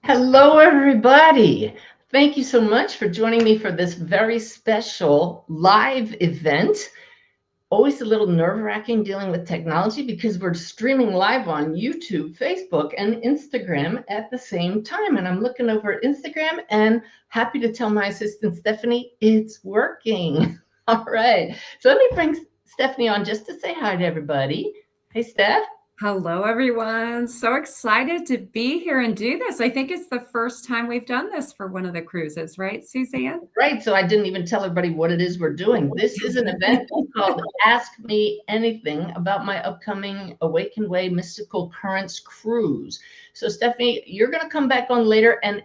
Hello, everybody. Thank you so much for joining me for this very special live event. Always a little nerve-wracking dealing with technology because we're streaming live on YouTube, Facebook, and Instagram at the same time. And I'm looking over at Instagram and happy to tell my assistant, Stephanie, it's working. All right. So let me bring Stephanie on just to say hi to everybody. Hey, Steph. Hello, everyone. So excited to be here and do this. I think it's the first time we've done this for one of the cruises, right, Suzanne? Right. So I didn't even tell everybody what it is we're doing. This is an event called Ask Me Anything about my upcoming Awaken Way Mystical Currents cruise. So, Stephanie, you're going to come back on later and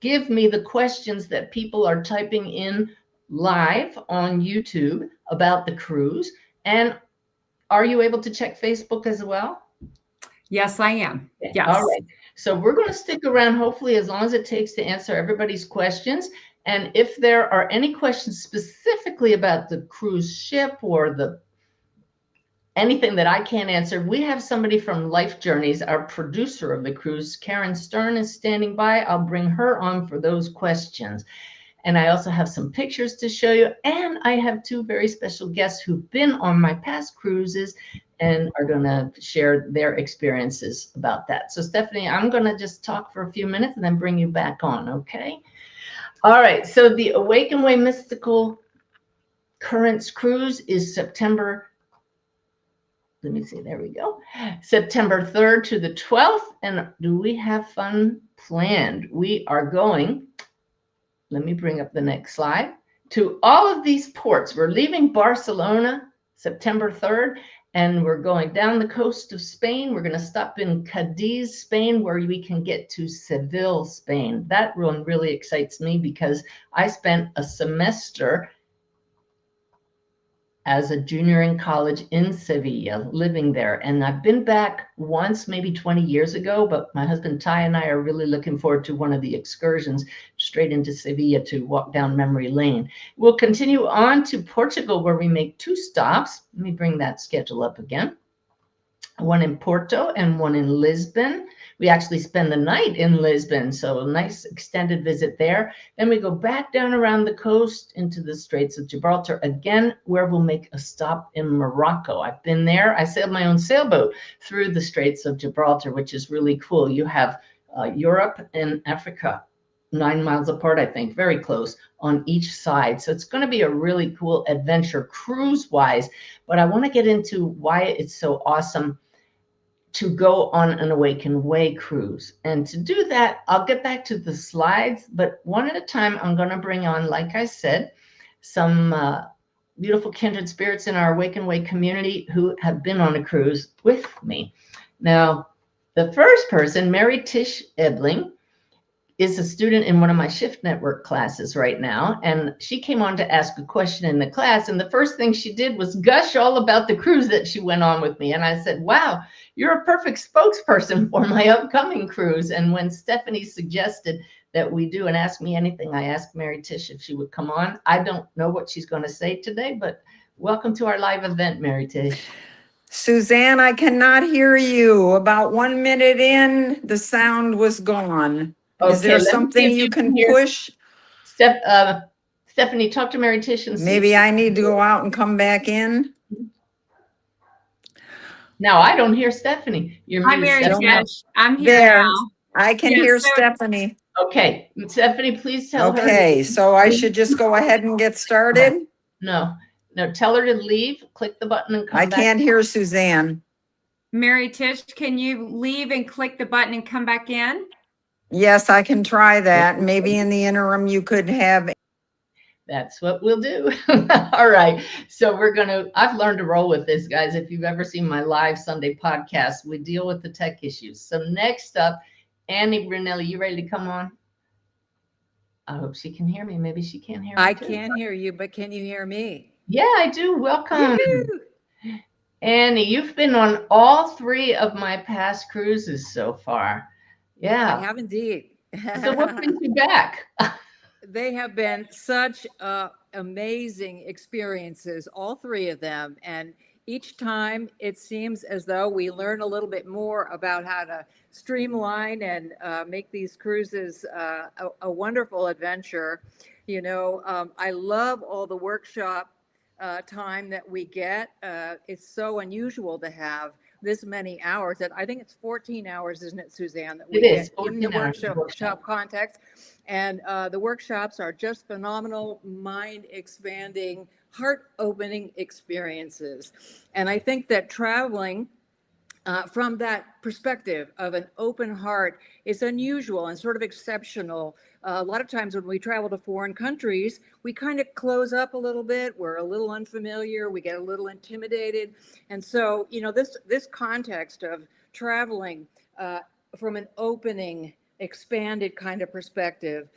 give me the questions that people are typing in live on YouTube about the cruise. And are you able to check Facebook as well? Yes, I am. Okay. Yes. All right. So we're going to stick around, hopefully, as long as it takes to answer everybody's questions. And if there are any questions specifically about the cruise ship or anything that I can't answer, we have somebody from Life Journeys, our producer of the cruise. Karen Stern is standing by. I'll bring her on for those questions. And I also have some pictures to show you. And I have two very special guests who've been on my past cruises and are going to share their experiences about that. So, Stephanie, I'm going to just talk for a few minutes and then bring you back on, okay? All right. So the Awaken Way Mystical Currents cruise is September. Let me see. There we go. September 3rd to the 12th. And do we have fun planned? We are going. Let me bring up the next slide. To all of these ports, we're leaving Barcelona September 3rd, and we're going down the coast of Spain. We're going to stop in Cadiz, Spain, where we can get to Seville, Spain. That one really excites me because I spent a semester as a junior in college in Sevilla, living there. And I've been back once, maybe 20 years ago, but my husband Ty and I are really looking forward to one of the excursions straight into Sevilla to walk down memory lane. We'll continue on to Portugal, where we make two stops. Let me bring that schedule up again. One in Porto and one in Lisbon. We actually spend the night in Lisbon, so a nice extended visit there. Then we go back down around the coast into the Straits of Gibraltar again, where we'll make a stop in Morocco. I've been there. I sailed my own sailboat through the Straits of Gibraltar, which is really cool. You have Europe and Africa 9 miles apart, I think, very close on each side. So it's going to be a really cool adventure cruise-wise, but I want to get into why it's so awesome to go on an Awaken Way cruise. And to do that, I'll get back to the slides, but one at a time, I'm going to bring on, like I said, some beautiful kindred spirits in our Awaken Way community who have been on a cruise with me. Now, the first person, Mary Tish Ebling, is a student in one of my Shift Network classes right now. And she came on to ask a question in the class. And the first thing she did was gush all about the cruise that she went on with me. And I said, wow, you're a perfect spokesperson for my upcoming cruise. And when Stephanie suggested that we do an Ask Me Anything, I asked Mary Tish if she would come on. I don't know what she's going to say today, but welcome to our live event, Mary Tish. Suzanne, I cannot hear you. About 1 minute in, the sound was gone. Okay, is there something you can push? Stephanie, talk to Mary Tish and see. Maybe I need to go out and come back in. Now I don't hear Stephanie. You're Hi, Mary Tish. I'm here there. now. I can hear Stephanie. Okay, Stephanie, please tell her. Okay, so I should just go ahead and get started? No, tell her to leave, click the button and come back. I can't hear Suzanne. Mary Tish, can you leave and click the button and come back in? Yes, I can try that. Maybe in the interim you could have. That's what we'll do. All right. So I've learned to roll with this, guys. If you've ever seen my live Sunday podcast, we deal with the tech issues. So next up, Annie Brunelli, you ready to come on? I hope she can hear me. Maybe she can't hear me. I can hear you, but can you hear me? Yeah, I do. Welcome. Annie, you've been on all 3 of my past cruises so far. Yeah. I have indeed. So what brings you back? They have been such amazing experiences, all 3 of them. And each time it seems as though we learn a little bit more about how to streamline and make these cruises a wonderful adventure. I love all the workshop time that we get. It's so unusual to have this many hours. That I think it's 14 hours, isn't it, Suzanne, that we It is get in the 14 hours of workshop context. And the workshops are just phenomenal, mind expanding, heart opening experiences. And I think that traveling from that perspective of an open heart is unusual and sort of exceptional. A lot of times when we travel to foreign countries, we kind of close up a little bit. We're a little unfamiliar. We get a little intimidated. And so, this context of traveling from an opening, expanded kind of perspective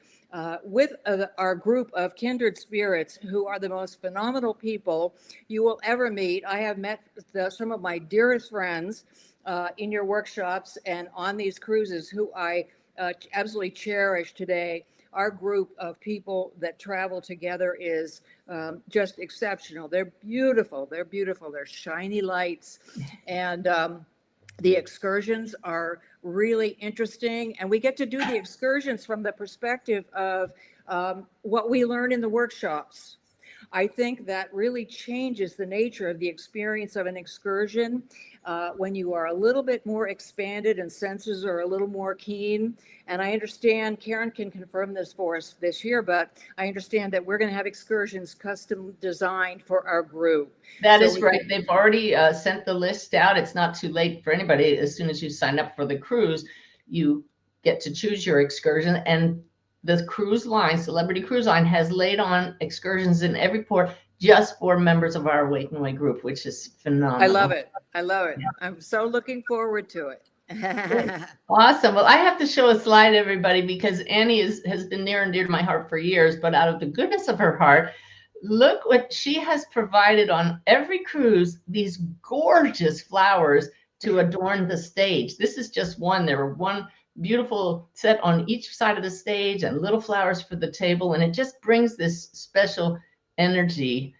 with our group of kindred spirits who are the most phenomenal people you will ever meet. I have met some of my dearest friends in your workshops and on these cruises who I absolutely cherish today. Our group of people that travel together is just exceptional. They're beautiful. They're beautiful. They're shiny lights. And the excursions are really interesting. And we get to do the excursions from the perspective of what we learn in the workshops. I think that really changes the nature of the experience of an excursion when you are a little bit more expanded and senses are a little more keen. And I understand, Karen can confirm this for us this year, but I understand that we're going to have excursions custom designed for our group. That is right. They've already sent the list out. It's not too late for anybody. As soon as you sign up for the cruise, you get to choose your excursion. And the cruise line, Celebrity Cruise Line, has laid on excursions in every port just for members of our Wake and Way group, which is phenomenal. I love it. I love it. Yeah. I'm so looking forward to it. Awesome. Well, I have to show a slide, everybody, because Annie has been near and dear to my heart for years, but out of the goodness of her heart, look what she has provided on every cruise, these gorgeous flowers to adorn the stage. This is just one. There were one beautiful set on each side of the stage and little flowers for the table. And it just brings this special energy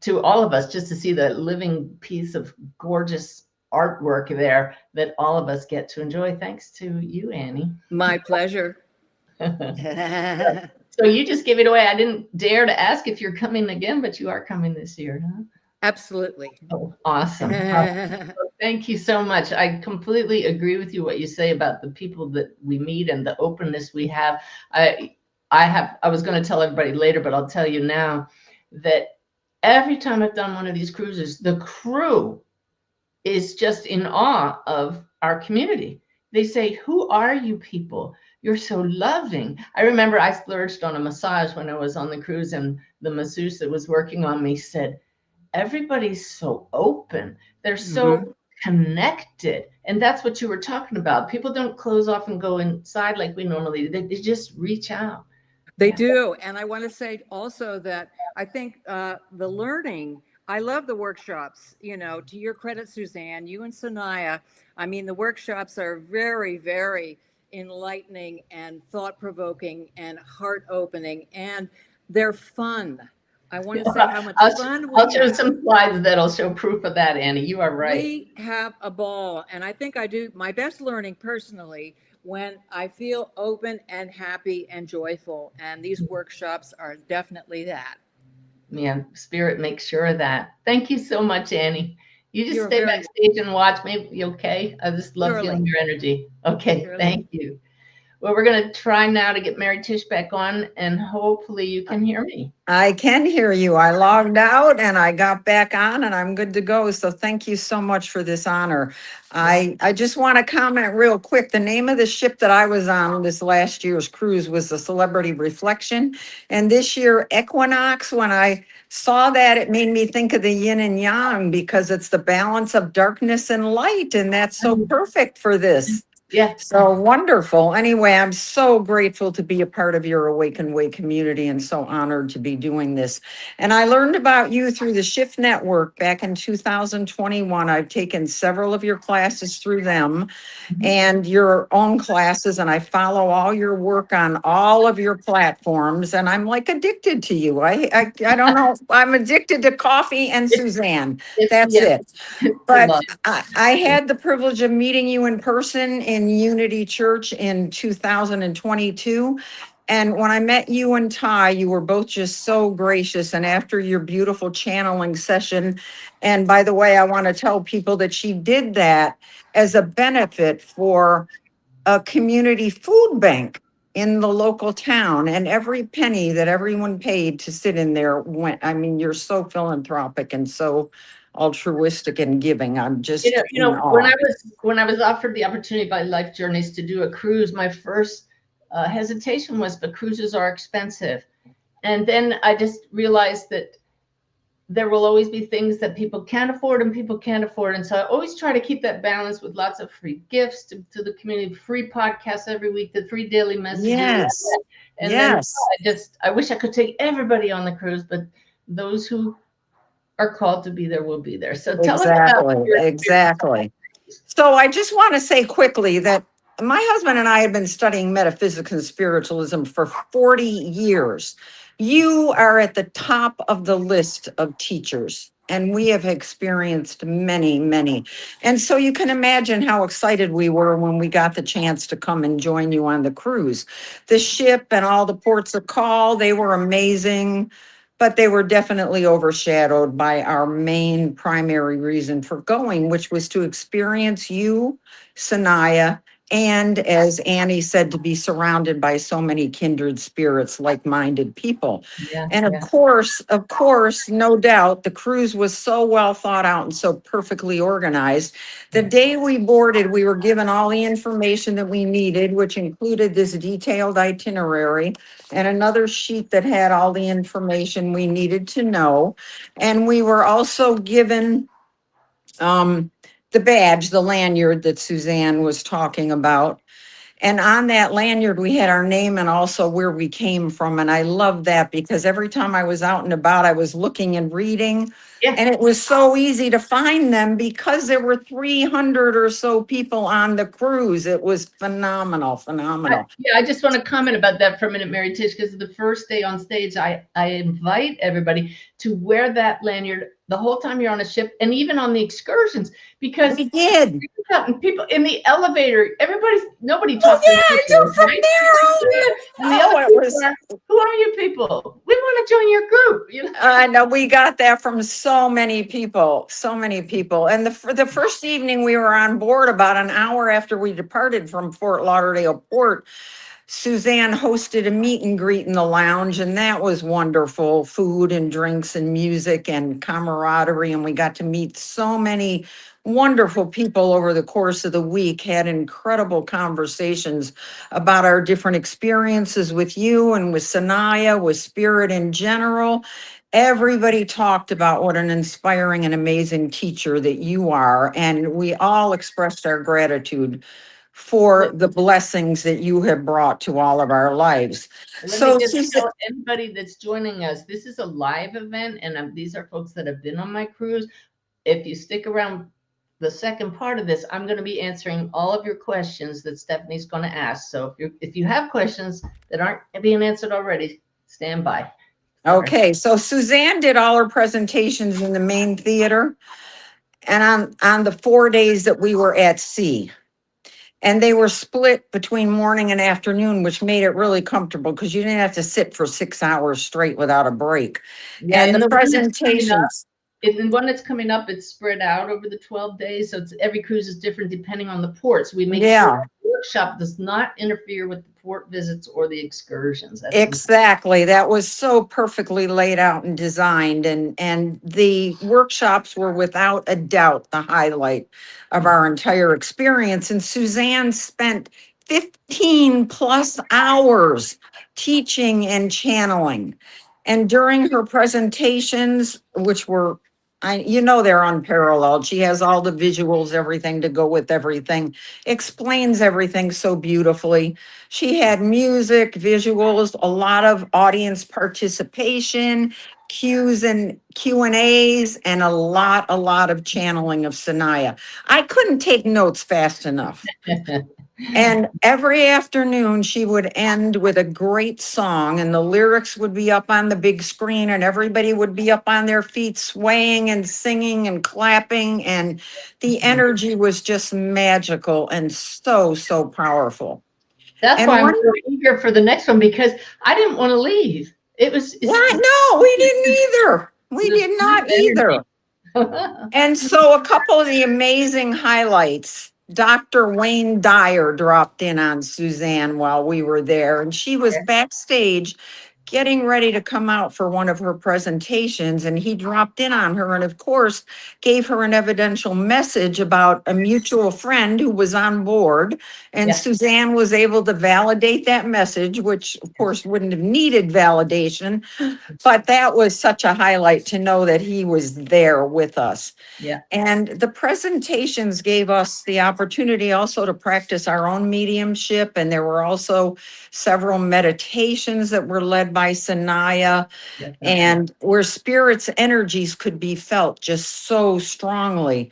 to all of us just to see the living piece of gorgeous artwork there that all of us get to enjoy. Thanks to you, Annie. My pleasure. So you just gave it away. I didn't dare to ask if you're coming again, but you are coming this year, huh? Absolutely. Oh, awesome. Thank you so much. I completely agree with you what you say about the people that we meet and the openness we have. I was going to tell everybody later, but I'll tell you now that every time I've done one of these cruises, the crew is just in awe of our community. They say, "Who are you people? You're so loving." I remember I splurged on a massage when I was on the cruise, and the masseuse that was working on me said, "Everybody's so open. They're so connected." And that's what you were talking about. People don't close off and go inside like we normally do. They just reach out. They do. And I want to say also that I think the learning, I love the workshops, to your credit, Suzanne, you and Sanaya. I mean, the workshops are very, very enlightening and thought-provoking and heart-opening, and they're fun. I want to say how much fun we have. I'll show some slides that'll show proof of that, Annie. You are right. We have a ball, and I think I do my best learning personally when I feel open and happy and joyful, and these workshops are definitely that. Man, Spirit makes sure of that. Thank you so much, Annie. You just stay backstage and watch. Maybe okay. I just love feeling your energy. Okay, thank you. Well, we're going to try now to get Mary Tish back on, and hopefully you can hear me. I can hear you. I logged out and I got back on and I'm good to go. So thank you so much for this honor. I just want to comment real quick. The name of the ship that I was on this last year's cruise was the Celebrity Reflection. And this year, Equinox, when I saw that, it made me think of the yin and yang because it's the balance of darkness and light. And that's so perfect for this. Yeah. So wonderful. Anyway, I'm so grateful to be a part of your Awaken Way community and so honored to be doing this. And I learned about you through the Shift Network back in 2021. I've taken several of your classes through them and your own classes, and I follow all your work on all of your platforms, and I'm like addicted to you. I don't know. I'm addicted to coffee and Suzanne. That's Yeah, it. it's a But lot. I had the privilege of meeting you in person in Unity Church in 2022. And when I met you and Ty, you were both just so gracious. And after your beautiful channeling session, and by the way, I want to tell people that she did that as a benefit for a community food bank in the local town. And every penny that everyone paid to sit in there went, I mean, you're so philanthropic and so altruistic and giving. I'm just in When awe. I was offered the opportunity by Life Journeys to do a cruise, my first hesitation was, but cruises are expensive. And then I just realized that there will always be things that people can't afford and people can't afford. And so I always try to keep that balance with lots of free gifts to the community, free podcasts every week, the free daily messages. Yes. And then Yes. I wish I could take everybody on the cruise, but those who are called to be there will be there. So tell us about Exactly. your experience. Exactly. So I just want to say quickly that my husband and I have been studying metaphysics and spiritualism for 40 years. You are at the top of the list of teachers, and we have experienced many, many. And so you can imagine how excited we were when we got the chance to come and join you on the cruise. The ship and all the ports of call, they were amazing, but they were definitely overshadowed by our main primary reason for going, which was to experience you, Sanaya, and as Annie said, to be surrounded by so many kindred spirits, like-minded people. Yeah, And yeah. of course, no doubt, the cruise was so well thought out and so perfectly organized. The day we boarded, we were given all the information that we needed, which included this detailed itinerary and another sheet that had all the information we needed to know. And we were also given the badge, the lanyard that Suzanne was talking about. And on that lanyard, we had our name and also where we came from. And I love that because every time I was out and about, I was looking and reading. Yeah. And it was so easy to find them because there were 300 or so people on the cruise. It was phenomenal, phenomenal. I just want to comment about that for a minute, Mary Tish, because the first day on stage, I invite everybody to wear that lanyard the whole time you're on a ship and even on the excursions, because We did. people in the elevator, nobody Oh, talks in yeah, the you're elevator, from right? there. Oh, And the Oh, other it people was. are, who are you people? We want to join your group. You know? I know we got that from so many people, so many people. And the first evening we were on board, about an hour after we departed from Fort Lauderdale Port, Suzanne hosted a meet and greet in the lounge, and that was wonderful. Food and drinks and music and camaraderie. And we got to meet so many wonderful people over the course of the week, had incredible conversations about our different experiences with you and with Sanaya, with Spirit in general. Everybody talked about what an inspiring and amazing teacher that you are. And we all expressed our gratitude for the blessings that you have brought to all of our lives. Let me So, just Susan, tell anybody that's joining us, this is a live event, and these are folks that have been on my cruise. If you stick around the second part of this, I'm going to be answering all of your questions that Stephanie's going to ask. So if you have questions that aren't being answered already, stand by. okay, so Suzanne did all her presentations in the main theater and on the 4 days that we were at sea. And they were split between morning and afternoon, which made it really comfortable because you didn't have to sit for 6 hours straight without a break. Yeah, And and the the one that's coming up, presentations, the one that's coming up, it's spread out over the 12 days. So every cruise is different depending on the ports. We make yeah. sure the workshop does not interfere with the port visits or the excursions. That's Exactly. That was so perfectly laid out and designed. And the workshops were without a doubt the highlight of our entire experience. And Suzanne spent 15 plus hours teaching and channeling. And during her presentations, which were they're unparalleled. She has all the visuals, everything to go with everything, explains everything so beautifully. She had music, visuals, a lot of audience participation, Q's and Q&As, and a lot of channeling of Sanaya. I couldn't take notes fast enough. And every afternoon, she would end with a great song, and the lyrics would be up on the big screen, and everybody would be up on their feet, swaying and singing and clapping. And the energy was just magical and so powerful. That's And why I'm one, so eager for the next one, because I didn't want to leave. no, we didn't either. We did not either. And so a couple of the amazing highlights. Dr. Wayne Dyer dropped in on Suzanne while we were there, and she was backstage getting ready to come out for one of her presentations, and he dropped in on her and of course gave her an evidential message about a mutual friend who was on board, and Yeah. Suzanne was able to validate that message, which of course wouldn't have needed validation, but that was such a highlight to know that he was there with us. Yeah. And the presentations gave us the opportunity also to practice our own mediumship. And there were also several meditations that were led by Sanaya, and where spirit's energies could be felt just so strongly.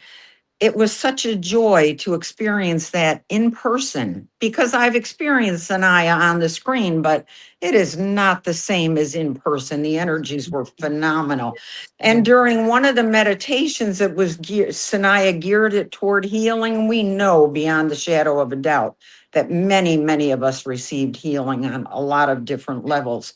It was such a joy to experience that in person, because I've experienced Sanaya on the screen, but it is not the same as in person. The energies were phenomenal. And during one of the meditations, it was Sanaya geared it toward healing. We know beyond the shadow of a doubt that many of us received healing on a lot of different levels.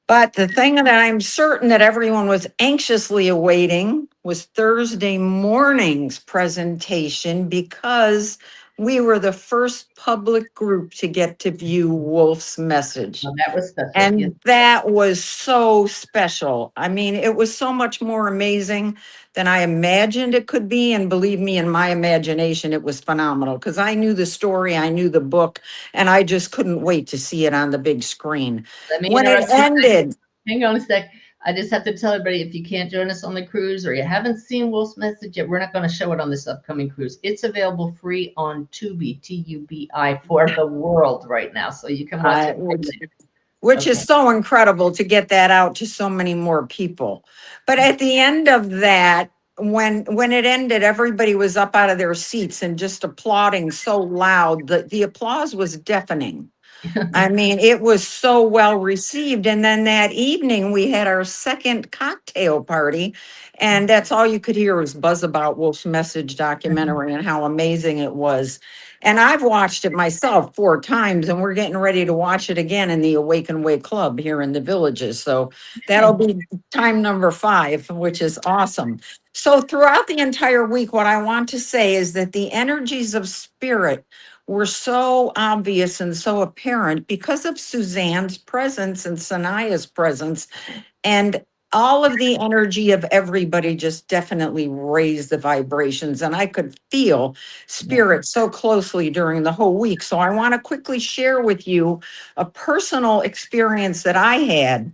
But the thing that I'm certain that everyone was anxiously awaiting was Thursday morning's presentation, because we were the first public group to get to view Wolf's message. Well, that was special. And that was so special. I mean, it was so much more amazing than I imagined it could be. And believe me, in my imagination, it was phenomenal, because I knew the story, I knew the book, and I just couldn't wait to see it on the big screen. When it ended, hang on a sec. I just have to tell everybody, if you can't join us on the cruise or you haven't seen Wolf's message yet, we're not going to show it on this upcoming cruise. It's available free on Tubi, Tubi, for the world right now. So you can watch it. Which is so incredible to get that out to so many more people. But at the end of that, when it ended, everybody was up out of their seats and just applauding so loud. The applause was deafening. I mean, it was so well received. And then that evening, we had our second cocktail party, and that's all you could hear was buzz about Wolf's message documentary and how amazing it was. And I've watched it myself 4 times, and we're getting ready to watch it again in the Awaken Way Club here in the Villages. So that'll be time number 5, which is awesome. So throughout the entire week, what I want to say is that the energies of spirit were so obvious and so apparent because of Suzanne's presence and Sanaya's presence, and all of the energy of everybody just definitely raised the vibrations, and I could feel spirit so closely during the whole week. So I want to quickly share with you a personal experience that I had.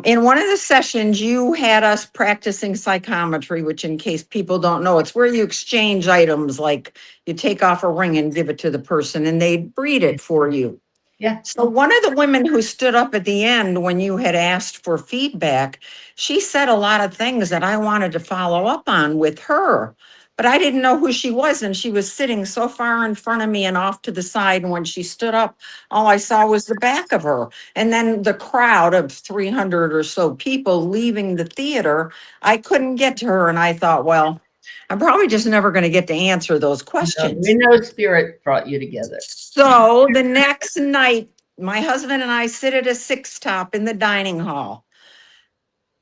In one of the sessions, you had us practicing psychometry, which, in case people don't know, it's where you exchange items, like you take off a ring and give it to the person and they read it for you. Yeah. So one of the women who stood up at the end when you had asked for feedback, she said a lot of things that I wanted to follow up on with her, but I didn't know who she was. And she was sitting so far in front of me and off to the side. And when she stood up, all I saw was the back of her. And then the crowd of 300 or so people leaving the theater, I couldn't get to her. And I thought, well, I'm probably just never going to get to answer those questions. We know spirit brought you together. So the next night, my husband and I sit at a 6-top in the dining hall.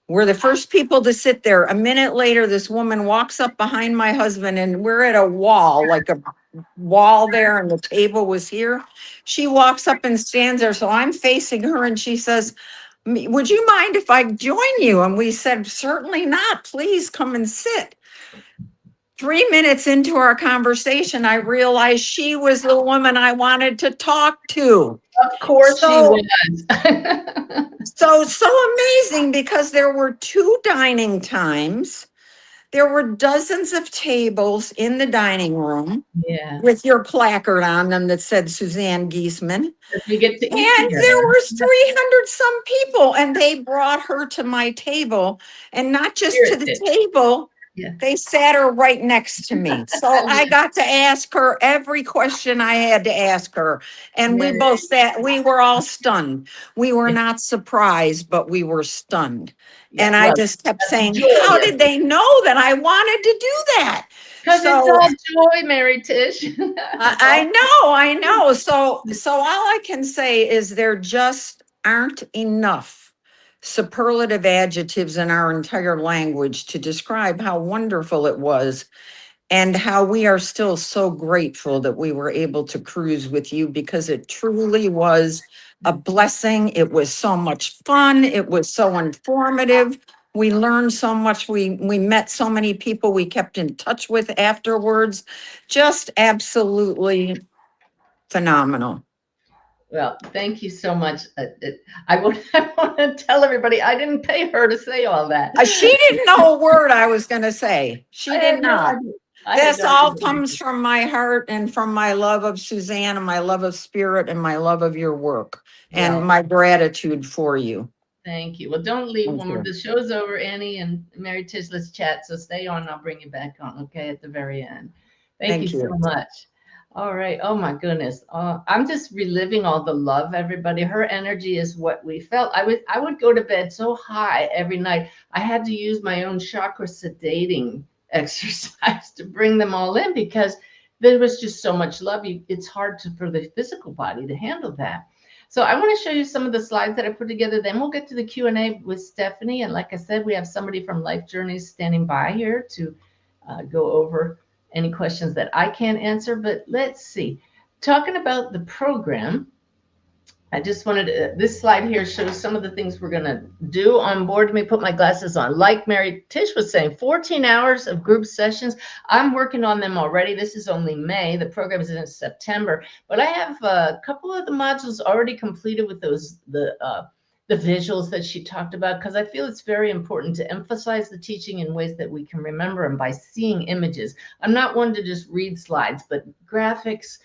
We're the first people to sit there. A minute later, this woman walks up behind my husband, and we're at a wall, like a wall there, and the table was here. She walks up and stands there. So I'm facing her, and she says, "Would you mind if I join you?" And we said, "Certainly not. Please come and sit." 3 minutes into our conversation, I realized she was the woman I wanted to talk to. Of course she So, was. so amazing, because there were 2 dining times. There were dozens of tables in the dining room Yeah. with your placard on them that said Suzanne Giesman. We get to eat And together. there was 300 some people, and they brought her to my table, and not just to the Spirited. table, Yeah. they sat her right next to me. So I got to ask her every question I had to ask her. And we Yeah. both sat, we were all stunned. We were Yeah. not surprised, but we were stunned. Yeah, And I well, just kept that's saying, joy, how yes. did they know that I wanted to do that? Because it's So all joy, Mary Tish. I know. So all I can say is there just aren't enough superlative adjectives in our entire language to describe how wonderful it was, and how we are still so grateful that we were able to cruise with you, because it truly was a blessing. It was so much fun. It was so informative. We learned so much. We met so many people we kept in touch with afterwards. Just absolutely phenomenal. Well, thank you so much. I want to tell everybody I didn't pay her to say all that. She didn't know a word I was going to say. She I did had no not. idea. I had This no all idea. comes from my heart and from my love of Suzanne and my love of spirit and my love of your work and Well, my gratitude for you. thank you. Well, don't leave Thank when you. the show's over, Annie and Mary Tish. Let's chat. So stay on. I'll bring you back on, okay, at the very end. Thank you Thank you. so much. All right. Oh my goodness. I'm just reliving all the love, everybody. Her energy is what we felt. I would go to bed so high every night. I had to use my own chakra sedating exercise to bring them all in, because there was just so much love. It's hard for the physical body to handle that. So I want to show you some of the slides that I put together. Then we'll get to the Q&A with Stephanie. And like I said, we have somebody from Life Journeys standing by here to go over any questions that I can't answer. But let's see. Talking about the program, I just wanted to, this slide here shows some of the things we're going to do on board. Let me put my glasses on. Like Mary Tish was saying, 14 hours of group sessions. I'm working on them already. This is only May. The program is in September, but I have a couple of the modules already completed with the visuals that she talked about, because I feel it's very important to emphasize the teaching in ways that we can remember them by seeing images. I'm not one to just read slides, but graphics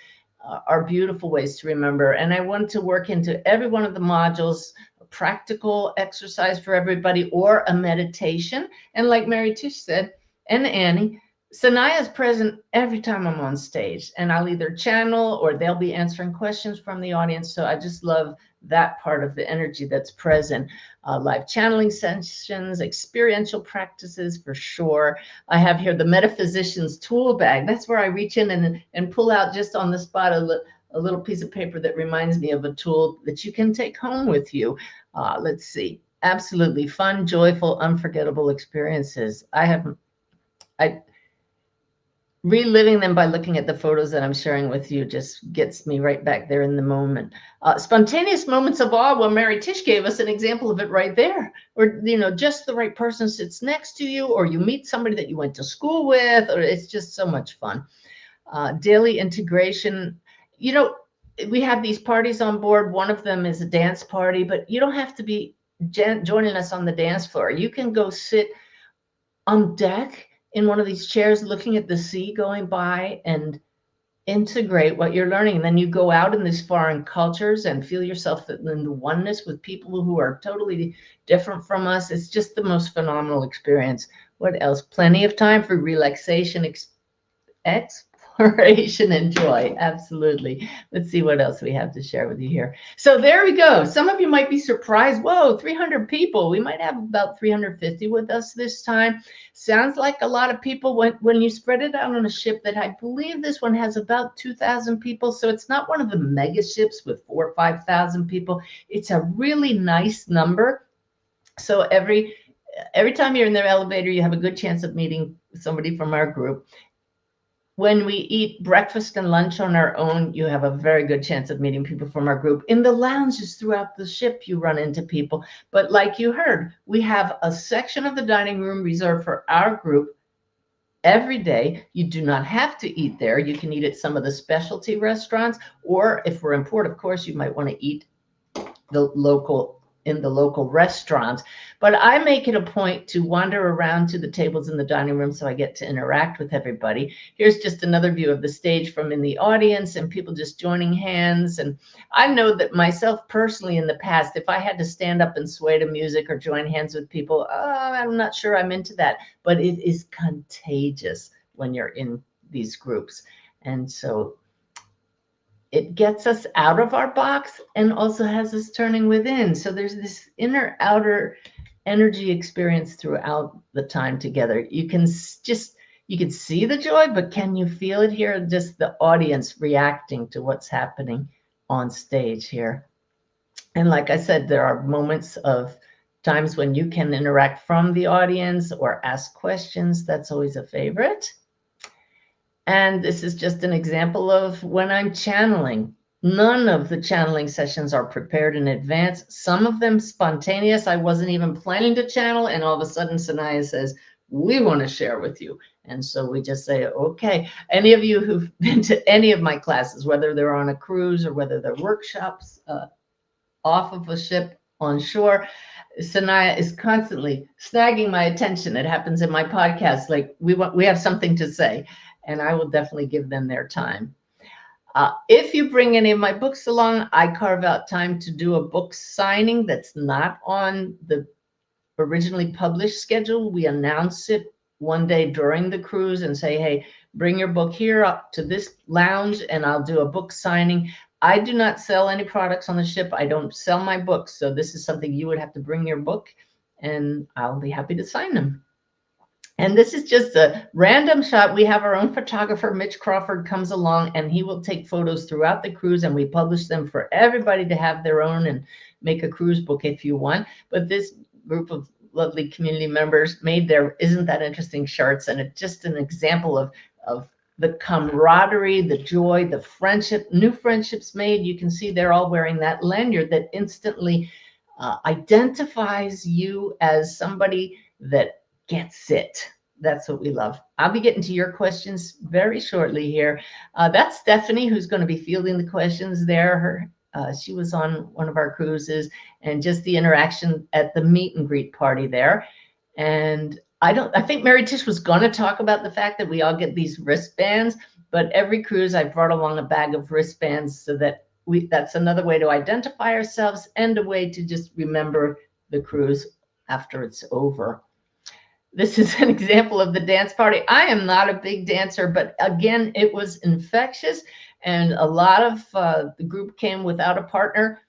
are beautiful ways to remember. And I want to work into every one of the modules, a practical exercise for everybody or a meditation. And like Mary Tish said, and Annie, Sanaya is present every time I'm on stage, and I'll either channel or they'll be answering questions from the audience. So I just love that part of the energy that's present. Live channeling sessions, experiential practices for sure. I have here the metaphysician's tool bag. That's where I reach in and pull out just on the spot a little piece of paper that reminds me of a tool that you can take home with you. Let's see. Absolutely fun, joyful, unforgettable experiences. Reliving them by looking at the photos that I'm sharing with you just gets me right back there in the moment. Spontaneous moments of awe. Well, Mary Tish gave us an example of it right there. Or, just the right person sits next to you, or you meet somebody that you went to school with, or it's just so much fun. Daily integration. We have these parties on board. One of them is a dance party, but you don't have to be joining us on the dance floor. You can go sit on deck in one of these chairs looking at the sea going by and integrate what you're learning. And then you go out in these foreign cultures and feel yourself in the oneness with people who are totally different from us. It's just the most phenomenal experience. What else? Plenty of time for relaxation, exploration, and joy. Absolutely. Let's see what else we have to share with you here. So there we go. Some of you might be surprised. Whoa, 300 people. We might have about 350 with us this time. Sounds like a lot of people when you spread it out on a ship that I believe this one has about 2,000 people. So it's not one of the mega ships with 4,000 or 5,000 people. It's a really nice number. So every time you're in the elevator, you have a good chance of meeting somebody from our group. When we eat breakfast and lunch on our own, you have a very good chance of meeting people from our group. In the lounges throughout the ship, you run into people. But like you heard, we have a section of the dining room reserved for our group. every day. You do not have to eat there. You can eat at some of the specialty restaurants, or if we're in port, of course, you might want to eat in the local restaurants. But I make it a point to wander around to the tables in the dining room so I get to interact with everybody. Here's just another view of the stage from in the audience and people just joining hands. And I know that myself personally in the past, if I had to stand up and sway to music or join hands with people, I'm not sure I'm into that, but it is contagious when you're in these groups. And so it gets us out of our box and also has us turning within. So there's this inner outer energy experience throughout the time together. You can see the joy, but can you feel it here? Just the audience reacting to what's happening on stage here. And like I said, there are moments of times when you can interact from the audience or ask questions. That's always a favorite. And this is just an example of when I'm channeling. None of the channeling sessions are prepared in advance. Some of them spontaneous. I wasn't even planning to channel. And all of a sudden, Sanaya says, we want to share with you. And so we just say, okay. Any of you who've been to any of my classes, whether they're on a cruise or whether they're workshops off of a ship on shore, Sanaya is constantly snagging my attention. It happens in my podcast. Like we have something to say. And I will definitely give them their time. If you bring any of my books along, I carve out time to do a book signing that's not on the originally published schedule. We announce it one day during the cruise and say, hey, bring your book here up to this lounge and I'll do a book signing. I do not sell any products on the ship. I don't sell my books. So this is something you would have to bring your book and I'll be happy to sign them. And this is just a random shot. We have our own photographer, Mitch Crawford, comes along and he will take photos throughout the cruise and we publish them for everybody to have their own and make a cruise book if you want. But this group of lovely community members made their Isn't That Interesting shirts, and it's just an example of the camaraderie, the joy, the friendship, new friendships made. You can see they're all wearing that lanyard that instantly identifies you as somebody that gets it. That's what we love. I'll be getting to your questions very shortly here. That's Stephanie, who's going to be fielding the questions there. She was on one of our cruises, and just the interaction at the meet and greet party there. And I think Mary Tish was going to talk about the fact that we all get these wristbands, but every cruise I brought along a bag of wristbands so that that's another way to identify ourselves and a way to just remember the cruise after it's over. This is an example of the dance party. I am not a big dancer, but again, it was infectious. And a lot of the group came without a partner.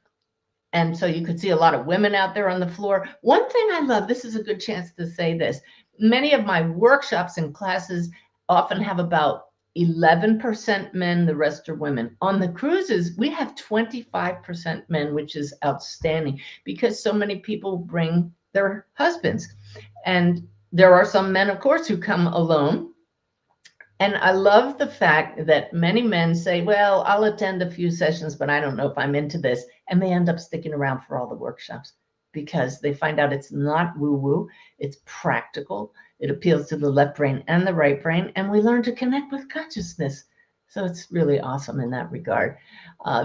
And so you could see a lot of women out there on the floor. One thing I love, this is a good chance to say this. Many of my workshops and classes often have about 11% men, the rest are women. On the cruises, we have 25% men, which is outstanding because so many people bring their husbands. And there are some men, of course, who come alone. And I love the fact that many men say, well, I'll attend a few sessions, but I don't know if I'm into this. And they end up sticking around for all the workshops because they find out it's not woo-woo, it's practical. It appeals to the left brain and the right brain, and we learn to connect with consciousness. So it's really awesome in that regard.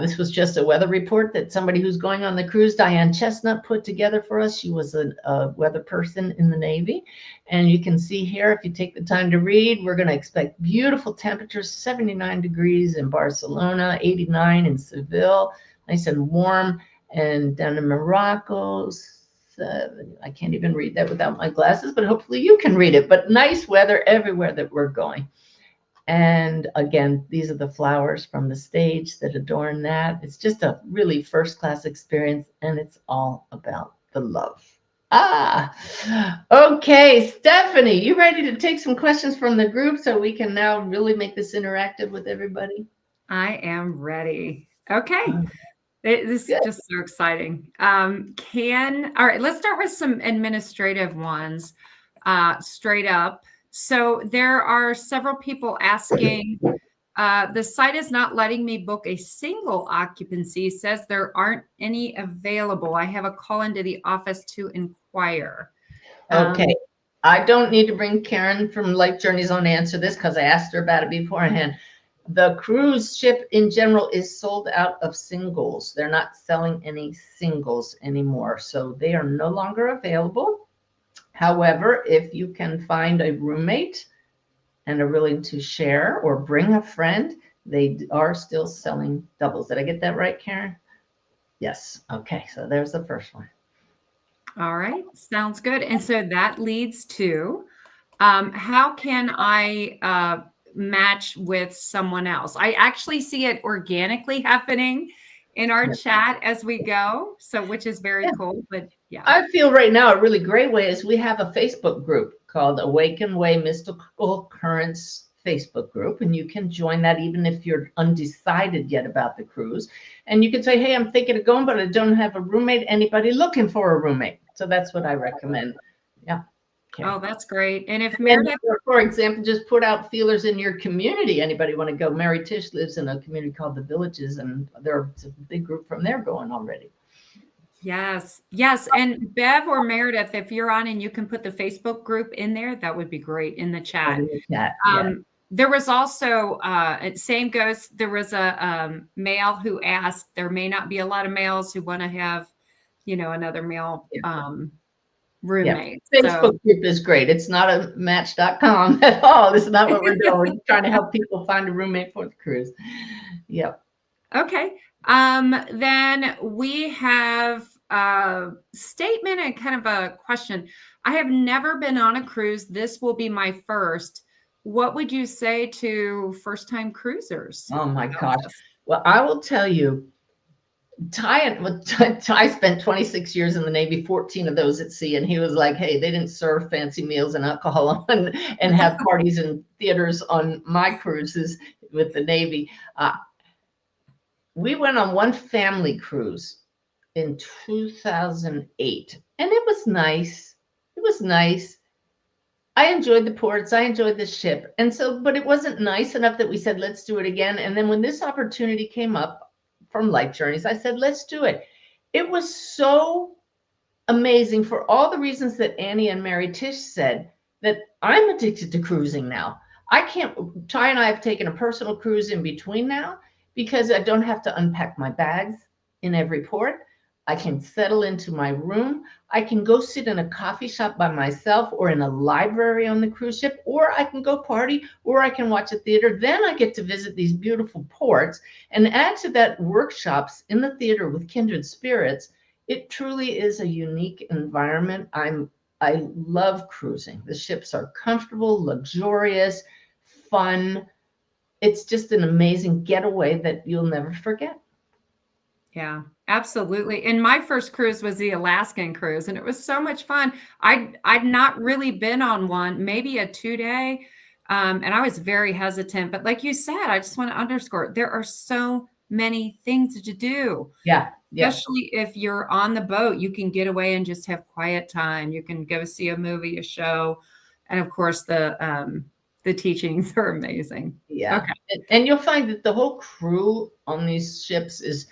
This was just a weather report that somebody who's going on the cruise, Diane Chestnut, put together for us. She was a weather person in the Navy. And you can see here, if you take the time to read, we're going to expect beautiful temperatures, 79 degrees in Barcelona, 89 in Seville, nice and warm. And down in Morocco, I can't even read that without my glasses, but hopefully you can read it. But nice weather everywhere that we're going. And again, these are the flowers from the stage that adorn that. It's just a really first-class experience, and it's all about the love. Okay, Stephanie, you ready to take some questions from the group so we can now really make this interactive with everybody? I am ready. Okay. This is just so exciting. All right, let's start with some administrative ones, straight up. So there are several people asking, the site is not letting me book a single occupancy, says there aren't any available. I have a call into the office to inquire. Okay. I don't need to bring Karen from Life Journeys on to answer this because I asked her about it beforehand. The cruise ship in general is sold out of singles. They're not selling any singles anymore, so they are no longer available. However, if you can find a roommate and are willing to share or bring a friend, they are still selling doubles. Did I get that right, Karen? Yes. Okay, so there's the first one. All right, sounds good. And so that leads to how can I match with someone else? I actually see it organically happening in our chat as we go, so which is very cool. But yeah, I feel right now a really great way is we have a Facebook group called Awaken Way Mystical Currents Facebook group, and you can join that even if you're undecided yet about the cruise. And you can say, hey, I'm thinking of going, but I don't have a roommate. Anybody looking for a roommate? So that's what I recommend. Yeah. Okay. Oh, that's great. And if Meredith, for example, just put out feelers in your community. Anybody want to go? Mary Tish lives in a community called the Villages, and there's a big group from there going already. Yes, yes. And Bev or Meredith, if you're on and you can put the Facebook group in there, that would be great in the chat. There was also, same goes, there was a male who asked, there may not be a lot of males who want to have, another male roommate. Facebook group is great. It's not a match.com at all. This is not what we're doing. We're trying to help people find a roommate for the cruise. Yep. Okay. Then we have a statement and kind of a question. I have never been on a cruise. This will be my first. What would you say to first-time cruisers? Oh my gosh. Well, I will tell you, Ty spent 26 years in the Navy, 14 of those at sea, and he was like, hey, they didn't serve fancy meals and alcohol and have parties and theaters on my cruises with the Navy. We went on one family cruise in 2008, and it was nice. It was nice. I enjoyed the ports. I enjoyed the ship. And so, but it wasn't nice enough that we said, let's do it again. And then when this opportunity came up from Life Journeys, I said, let's do it. It was so amazing for all the reasons that Annie and Mary Tish said, that I'm addicted to cruising now. Ty and I have taken a personal cruise in between now because I don't have to unpack my bags in every port. I can settle into my room. I can go sit in a coffee shop by myself or in a library on the cruise ship, or I can go party, or I can watch a theater. Then I get to visit these beautiful ports and add to that workshops in the theater with kindred spirits. It truly is a unique environment. I love cruising. The ships are comfortable, luxurious, fun. It's just an amazing getaway that you'll never forget. Yeah, absolutely. And my first cruise was the Alaskan cruise, and it was so much fun. I'd not really been on one, maybe a 2-day, and I was very hesitant. But like you said, I just want to underscore, there are so many things to do. Yeah. Especially if you're on the boat, you can get away and just have quiet time. You can go see a movie, a show, and of course the teachings are amazing. Yeah. Okay. And you'll find that the whole crew on these ships is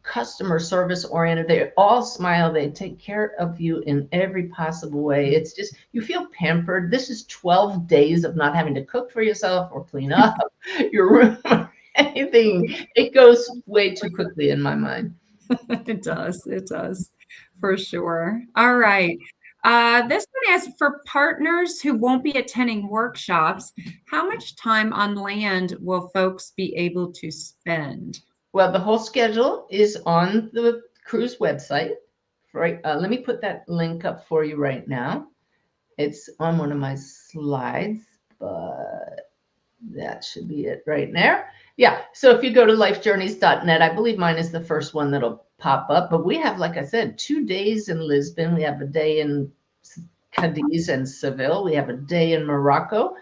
customer service oriented. They all smile. They take care of you in every possible way. It's just, you feel pampered. This is 12 days of not having to cook for yourself or clean up your room or anything. It goes way too quickly in my mind. It does for sure. All right. This one asks, for partners who won't be attending workshops, how much time on land will folks be able to spend? Well, the whole schedule is on the cruise website. Right. Let me put that link up for you right now. It's on one of my slides, but that should be it right there. Yeah. So if you go to lifejourneys.net, I believe mine is the first one that'll pop up. But we have, like I said, 2 days in Lisbon. We have a day in Cadiz and Seville. We have a day in Morocco.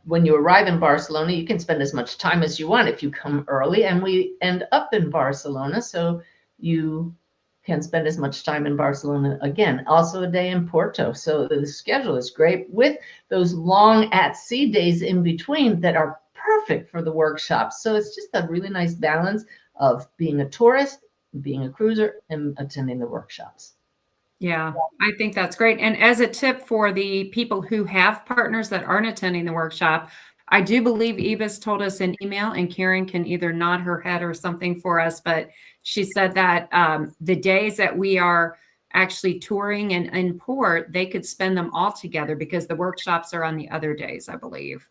When you arrive in Barcelona, you can spend as much time as you want if you come early. And we end up in Barcelona, so you can spend as much time in Barcelona again. Also a day in Porto. So the schedule is great with those long at-sea days in between that are perfect for the workshops. So it's just a really nice balance of being a tourist, being a cruiser, and attending the workshops. Yeah, I think that's great. And as a tip for the people who have partners that aren't attending the workshop, I do believe Eva's told us an email, and Karen can either nod her head or something for us, but she said that the days that we are actually touring and in port, they could spend them all together because the workshops are on the other days, I believe.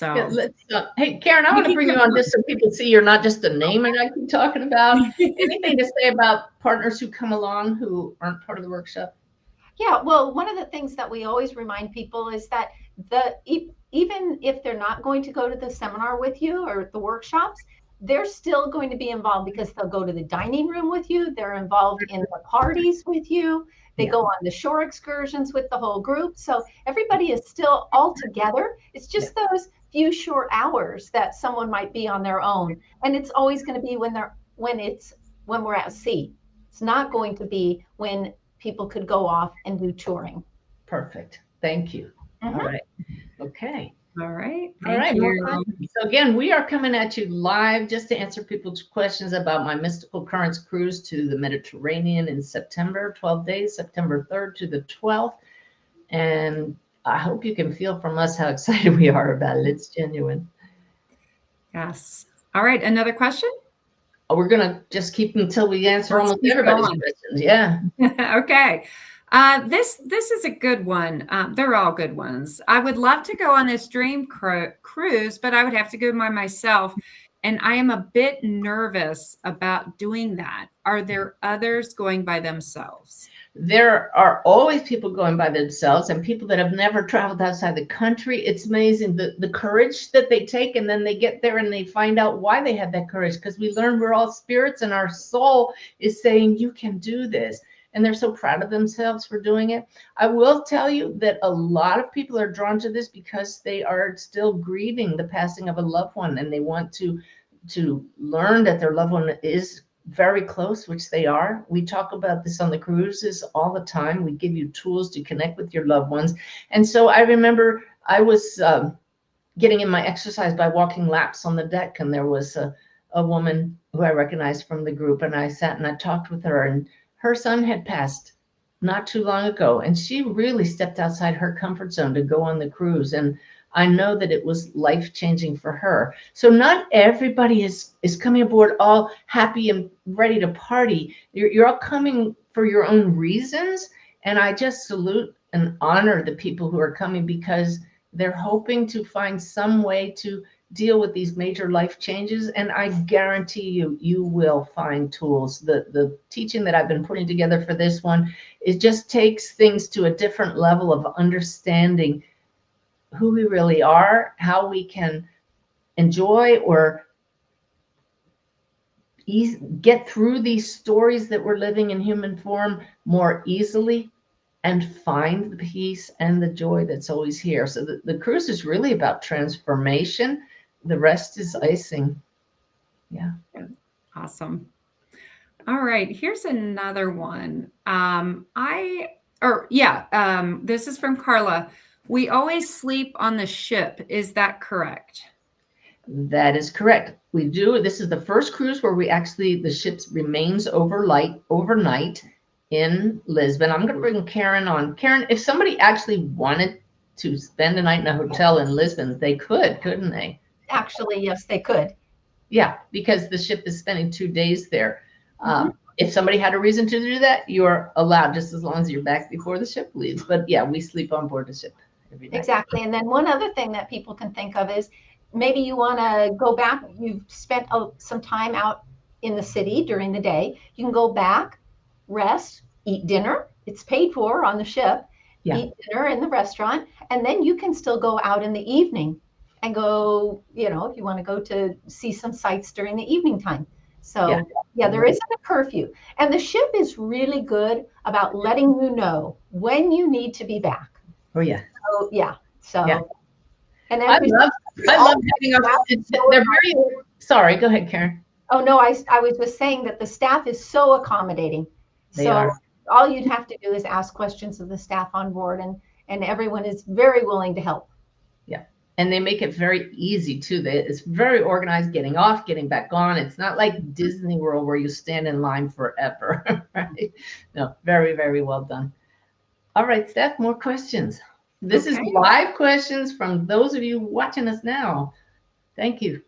Yeah, So let's, hey, Karen, I want to bring you on just so people see you're not just a name and I keep talking about. Anything to say about partners who come along who aren't part of the workshop? Yeah, well, one of the things that we always remind people is that even if they're not going to go to the seminar with you or the workshops, they're still going to be involved because they'll go to the dining room with you. They're involved in the parties with you. They go on the shore excursions with the whole group. So everybody is still all together. It's just those few short hours that someone might be on their own. And it's always going to be when we're at sea. It's not going to be when people could go off and do touring. Perfect. Thank you. Mhm. All right. Okay. all right. All right. Thank you. Well, so again, we are coming at you live just to answer people's questions about my Mystical Currents cruise to the Mediterranean in September, 12 days, September 3rd to the 12th. And I hope you can feel from us how excited we are about it. It's genuine. Yes. All right. Another question? We're going to just keep until we answer Let's almost keep everybody's going. questions. Yeah. Okay. This is a good one. They're all good ones. I would love to go on this dream cruise, but I would have to go by myself. And I am a bit nervous about doing that. Are there others going by themselves? There are always people going by themselves and people that have never traveled outside the country. It's amazing the courage that they take, and then they get there and they find out why they had that courage, because we learn we're all spirits and our soul is saying you can do this, and they're so proud of themselves for doing it. I will tell you that a lot of people are drawn to this because they are still grieving the passing of a loved one, and they want to learn that their loved one is very close, which they are. We talk about this on the cruises all the time. We give you tools to connect with your loved ones. And so I remember I was getting in my exercise by walking laps on the deck, and there was a woman who I recognized from the group, and I sat and I talked with her, and her son had passed not too long ago, and she really stepped outside her comfort zone to go on the cruise. And I know that it was life-changing for her. So not everybody is coming aboard all happy and ready to party. You're all coming for your own reasons. And I just salute and honor the people who are coming because they're hoping to find some way to deal with these major life changes. And I guarantee you will find tools. The teaching that I've been putting together for this one, it just takes things to a different level of understanding who we really are, how we can enjoy or get through these stories that we're living in human form more easily, and find the peace and the joy that's always here. So the cruise is really about transformation. The rest is icing. Yeah. Awesome. All right. Here's another one. This is from Carla. We always sleep on the ship. Is that correct? That is correct. We do. This is the first cruise where the ship remains overnight in Lisbon. I'm going to bring Karen on. Karen, if somebody actually wanted to spend a night in a hotel in Lisbon, they could, couldn't they? Actually, yes, they could. Yeah, because the ship is spending 2 days there. If somebody had a reason to do that, you're allowed, just as long as you're back before the ship leaves. But yeah, we sleep on board the ship every night. Exactly. And then one other thing that people can think of is maybe you want to go back. You've spent some time out in the city during the day. You can go back, rest, eat dinner. It's paid for on the ship. Yeah. Eat dinner in the restaurant. And then you can still go out in the evening and go, if you want to go to see some sights during the evening time. So there isn't a curfew. And the ship is really good about letting you know when you need to be back. Oh, yeah. So, And I love having they're very, sorry, go ahead, Karen. Oh, no, I was just saying that the staff is so accommodating. They are. All you'd have to do is ask questions of the staff on board, and everyone is very willing to help. Yeah. And they make it very easy too. It's very organized, getting off, getting back on. It's not like Disney World where you stand in line forever, right? No, very, very well done. All right, Steph, more questions. This is live questions from those of you watching us now. Thank you.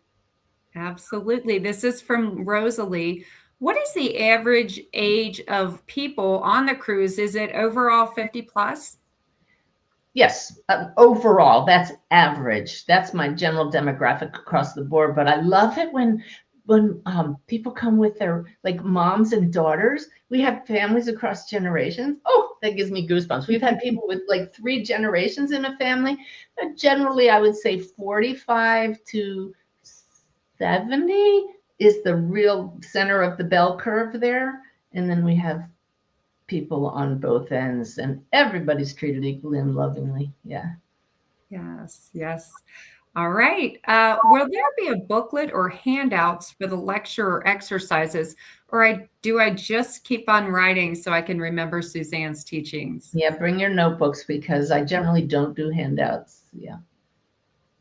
Absolutely. This is from Rosalie. What is the average age of people on the cruise? Is it overall 50 plus? Yes, overall, that's average. That's my general demographic across the board. But I love it when people come with their like moms and daughters. We have families across generations. Oh, that gives me goosebumps. We've had people with like 3 generations in a family. But generally, I would say 45 to 70 is the real center of the bell curve there. And then we have people on both ends, and everybody's treated equally and lovingly. Yeah. Yes, yes. All right. Will there be a booklet or handouts for the lecture or exercises, or do I just keep on writing so I can remember Suzanne's teachings? Yeah, bring your notebooks because I generally don't do handouts. Yeah.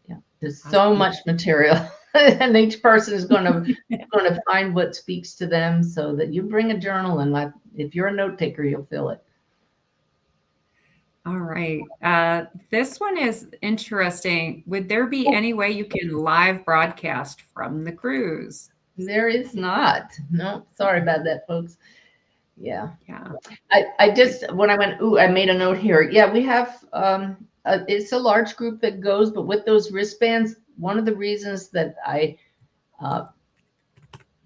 Yeah. There's so much material and each person is going to find what speaks to them, so that you bring a journal, and if you're a note taker, you'll fill it. All right. This one is interesting. Would there be any way you can live broadcast from the cruise? There is not. No, sorry about that, folks. Yeah. Yeah. I just, when I went, I made a note here. Yeah, we have, it's a large group that goes, but with those wristbands, one of the reasons that I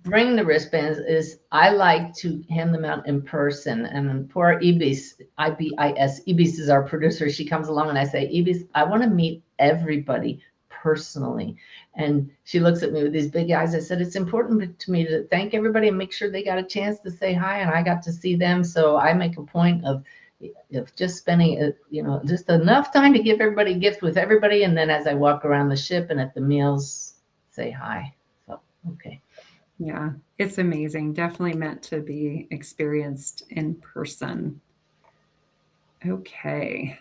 bring the wristbands is I like to hand them out in person. And poor Ibis, IBIS, Ibis is our producer. She comes along and I say, Ibis, I want to meet everybody personally. And she looks at me with these big eyes. I said, it's important to me to thank everybody and make sure they got a chance to say hi, and I got to see them. So I make a point of just spending, just enough time to give everybody a gift with everybody. And then as I walk around the ship and at the meals, say hi. So, okay. Yeah, it's amazing. Definitely meant to be experienced in person. Okay.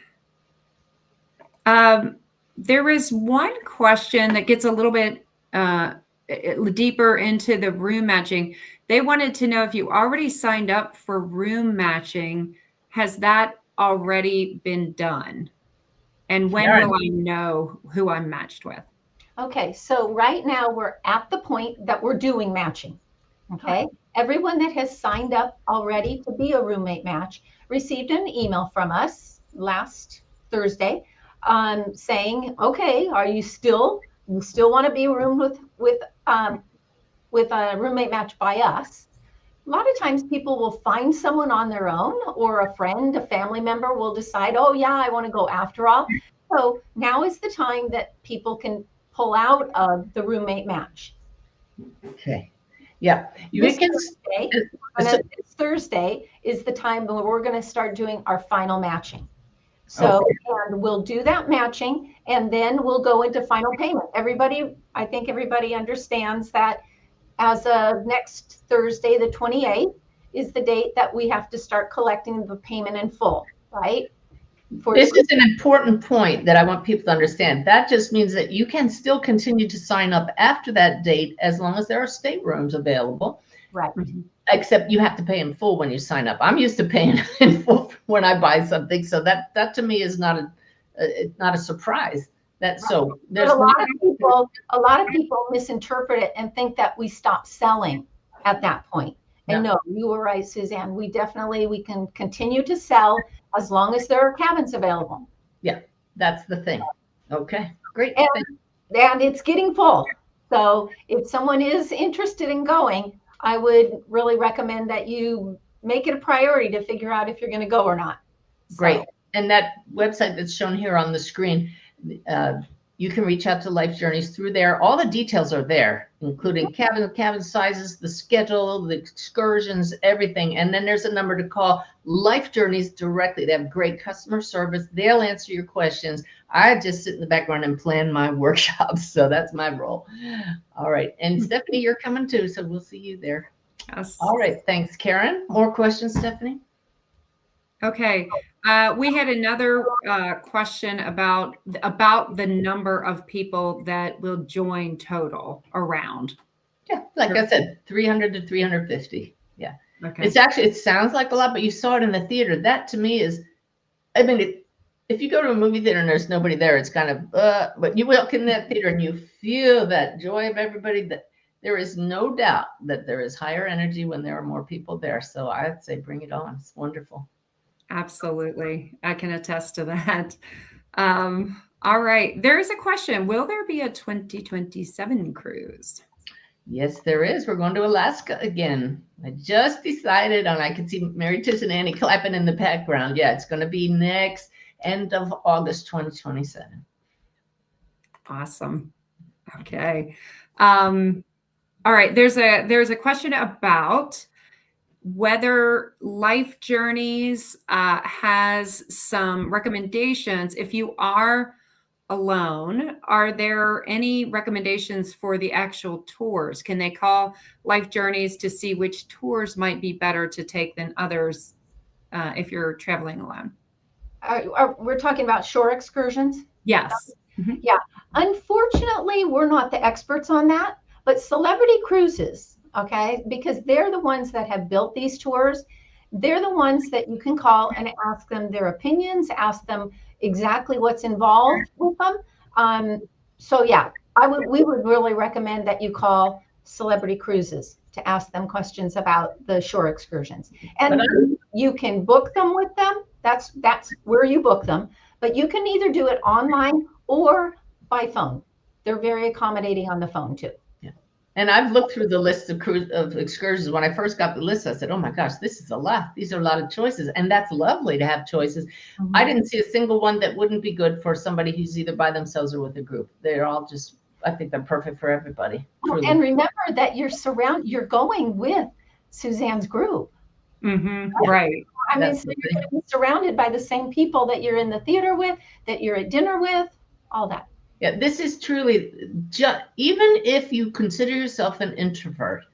There is one question that gets a little bit deeper into the room matching. They wanted to know if you already signed up for room matching. Has that already been done? And when will I know who I'm matched with? Okay, so right now we're at the point that we're doing matching. Okay, everyone that has signed up already to be a roommate match received an email from us last Thursday saying, okay, you still want to be roomed with a roommate match by us? A lot of times people will find someone on their own, or a friend, a family member will decide, oh yeah, I want to go after all. So now is the time that people can pull out of the roommate match. Okay. Yeah. Thursday is the time when we're going to start doing our final matching. So and we'll do that matching, and then we'll go into final payment. I think everybody understands that as of next Thursday, the 28th, is the date that we have to start collecting the payment in full, right? This is an important point that I want people to understand. That just means that you can still continue to sign up after that date as long as there are staterooms available. Right. Except you have to pay in full when you sign up. I'm used to paying in full when I buy something, so that to me is not a surprise. So there's a lot of people misinterpret it and think that we stop selling at that point. And no, you were right, Suzanne. We can continue to sell as long as there are cabins available. Yeah, that's the thing. Okay, great. And it's getting full. So if someone is interested in going, I would really recommend that you make it a priority to figure out if you're going to go or not. Great. And that website that's shown here on the screen, you can reach out to Life Journeys through there. All the details are there, including cabin sizes, the schedule, the excursions, everything. And then there's a number to call Life Journeys directly. They have great customer service. They'll answer your questions. I just sit in the background and plan my workshops. So that's my role. All right. And Stephanie, you're coming too. So we'll see you there. Yes. All right. Thanks, Karen. More questions, Stephanie? Okay. We had another question about the number of people that will join total around. Yeah, like I said, 300 to 350. Yeah. Okay. It's actually, it sounds like a lot, but you saw it in the theater. That to me is, I mean, if you go to a movie theater and there's nobody there, it's kind of, but you walk in that theater and you feel that joy of everybody. That there is no doubt that there is higher energy when there are more people there. So I'd say bring it on. It's wonderful. Absolutely. I can attest to that. All right. There's a question. Will there be a 2027 cruise? Yes, there is. We're going to Alaska again. I just decided, and I can see Mary Tish and Annie clapping in the background. Yeah, it's going to be next end of August 2027. Awesome. Okay. All right. There's a question about whether Life Journeys has some recommendations. If you are alone, are there any recommendations for the actual tours? Can they call Life Journeys to see which tours might be better to take than others if you're traveling alone? We're talking about shore excursions? Yes. Mm-hmm. Yeah. Unfortunately, we're not the experts on that, but Celebrity Cruises, okay, because they're the ones that have built these tours. They're the ones that you can call and ask them their opinions, ask them exactly what's involved with them. So yeah, we would really recommend that you call Celebrity Cruises to ask them questions about the shore excursions. And you can book them with them. That's where you book them. But you can either do it online or by phone. They're very accommodating on the phone too. And I've looked through the list of excursions. When I first got the list, I said, oh my gosh, this is a lot. These are a lot of choices. And that's lovely to have choices. Mm-hmm. I didn't see a single one that wouldn't be good for somebody who's either by themselves or with a group. They're all just, I think they're perfect for everybody. Truly. And remember that you're going with Suzanne's group. Mm-hmm. Right. I mean, so you're going to be surrounded by the same people that you're in the theater with, that you're at dinner with, all that. Yeah, this is truly, even if you consider yourself an introvert,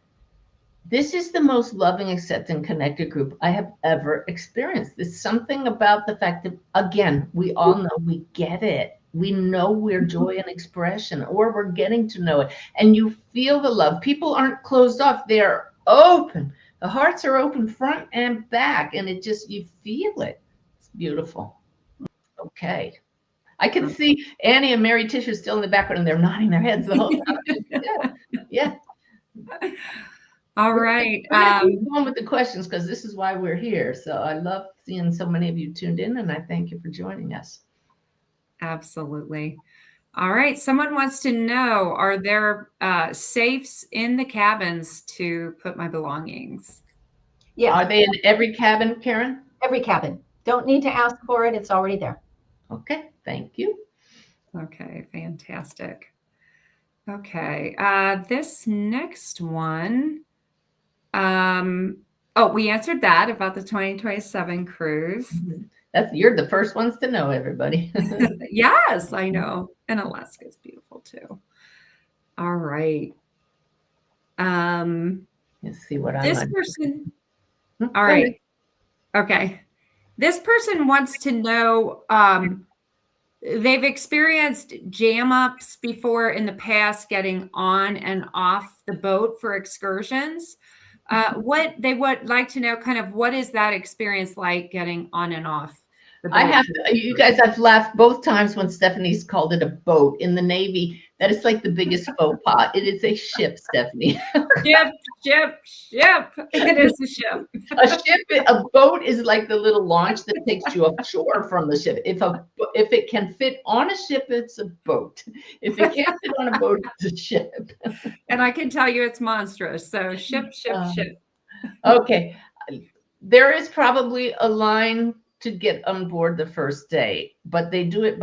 this is the most loving, accepting, connected group I have ever experienced. There's something about the fact that, again, we all know we get it. We know we're joy and expression, or we're getting to know it. And you feel the love. People aren't closed off. They're open. The hearts are open front and back. And it just, you feel it. It's beautiful. Okay. I can see Annie and Mary Tish are still in the background and they're nodding their heads the whole time. Yeah. All right. Go on with the questions because this is why we're here. So I love seeing so many of you tuned in and I thank you for joining us. Absolutely. All right. Someone wants to know, are there safes in the cabins to put my belongings? Yeah. Are they in every cabin, Karen? Every cabin. Don't need to ask for it. It's already there. Okay. Thank you. Okay, fantastic. Okay, this next one. We answered that about the 2027 cruise. You're the first ones to know, everybody. Yes, I know. And Alaska is beautiful too. All right. Let's see what this person. All right. Okay. This person wants to know, they've experienced jam ups before in the past, getting on and off the boat for excursions. What they would like to know, kind of, what is that experience like getting on and off the boat? You guys, I've laughed both times when Stephanie's called it a boat in the Navy. That is like the biggest faux pas. It is a ship, Stephanie. Ship. It is a ship. A boat is like the little launch that takes you offshore from the ship. If it can fit on a ship, it's a boat. If it can't fit on a boat, it's a ship. And I can tell you it's monstrous. So ship. Okay. There is probably a line to get on board the first day, but they do it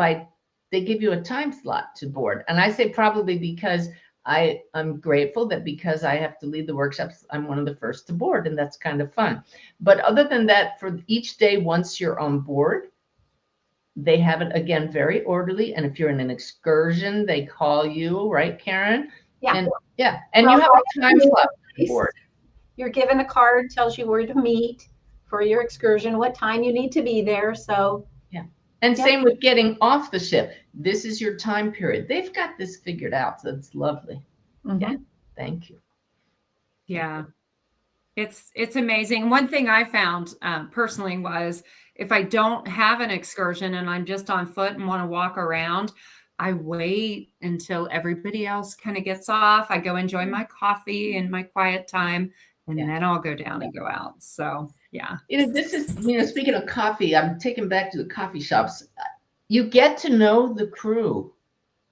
they give you a time slot to board. And I say probably because I'm grateful that because I have to lead the workshops, I'm one of the first to board, and that's kind of fun. But other than that, for each day, once you're on board, they have it, again, very orderly. And if you're in an excursion, they call you, right, Karen? Yeah. And you have a time slot to board. You're given a card, tells you where to meet. for your excursion, what time you need to be there. So yeah. And yeah. same with getting off the ship. This is your time period. They've got this figured out. So it's lovely. Mhm. Yeah. Thank you. Yeah. It's amazing. One thing I found personally was if I don't have an excursion and I'm just on foot and want to walk around, I wait until everybody else kind of gets off. I go enjoy my coffee and my quiet time, and then I'll go down and go out. So yeah. This is, speaking of coffee, I'm taken back to the coffee shops. You get to know the crew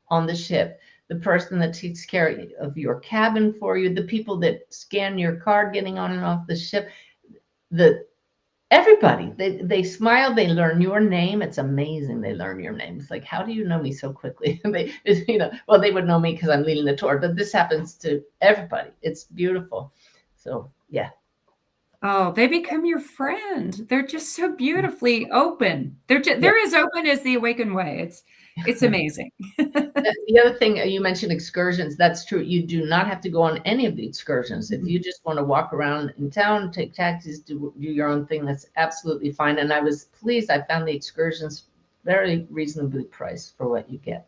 on the ship. The person that takes care of your cabin for you, the people that scan your card getting on and off the ship, everybody, they smile, they learn your name. It's amazing. They learn your name. It's like, how do you know me so quickly? Well, they would know me because I'm leading the tour, but this happens to everybody. It's beautiful. So yeah. Oh, they become your friend. They're just so beautifully open. They're as open as the awakened way. It's amazing. The other thing you mentioned, excursions. That's true. You do not have to go on any of the excursions. If you just want to walk around in town, take taxis, do your own thing, that's absolutely fine. And I was pleased. I found the excursions very reasonably priced for what you get.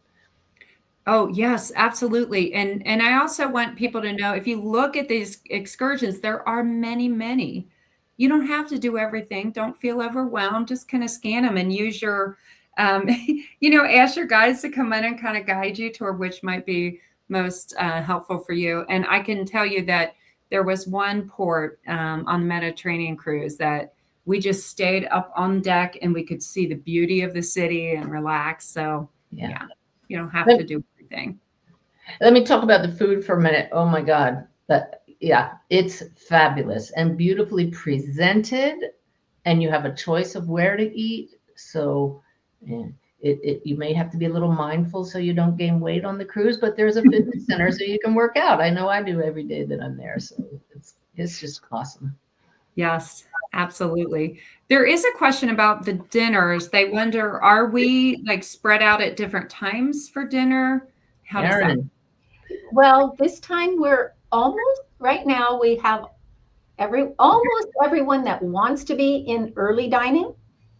Oh, yes, absolutely. And I also want people to know, if you look at these excursions, there are many, many. You don't have to do everything. Don't feel overwhelmed. Just kind of scan them and use your, ask your guides to come in and kind of guide you toward which might be most helpful for you. And I can tell you that there was one port on the Mediterranean cruise that we just stayed up on deck and we could see the beauty of the city and relax. So yeah. You don't have to do everything. Let me talk about the food for a minute. Oh my God. It's fabulous and beautifully presented, and you have a choice of where to eat. So you may have to be a little mindful so you don't gain weight on the cruise, but there's a fitness center so you can work out. I know I do every day that I'm there. So it's just awesome. Yes, absolutely. There is a question about the dinners. They wonder, are we like spread out at different times for dinner? How does that? Well, this time we're almost, right now we have almost everyone that wants to be in early dining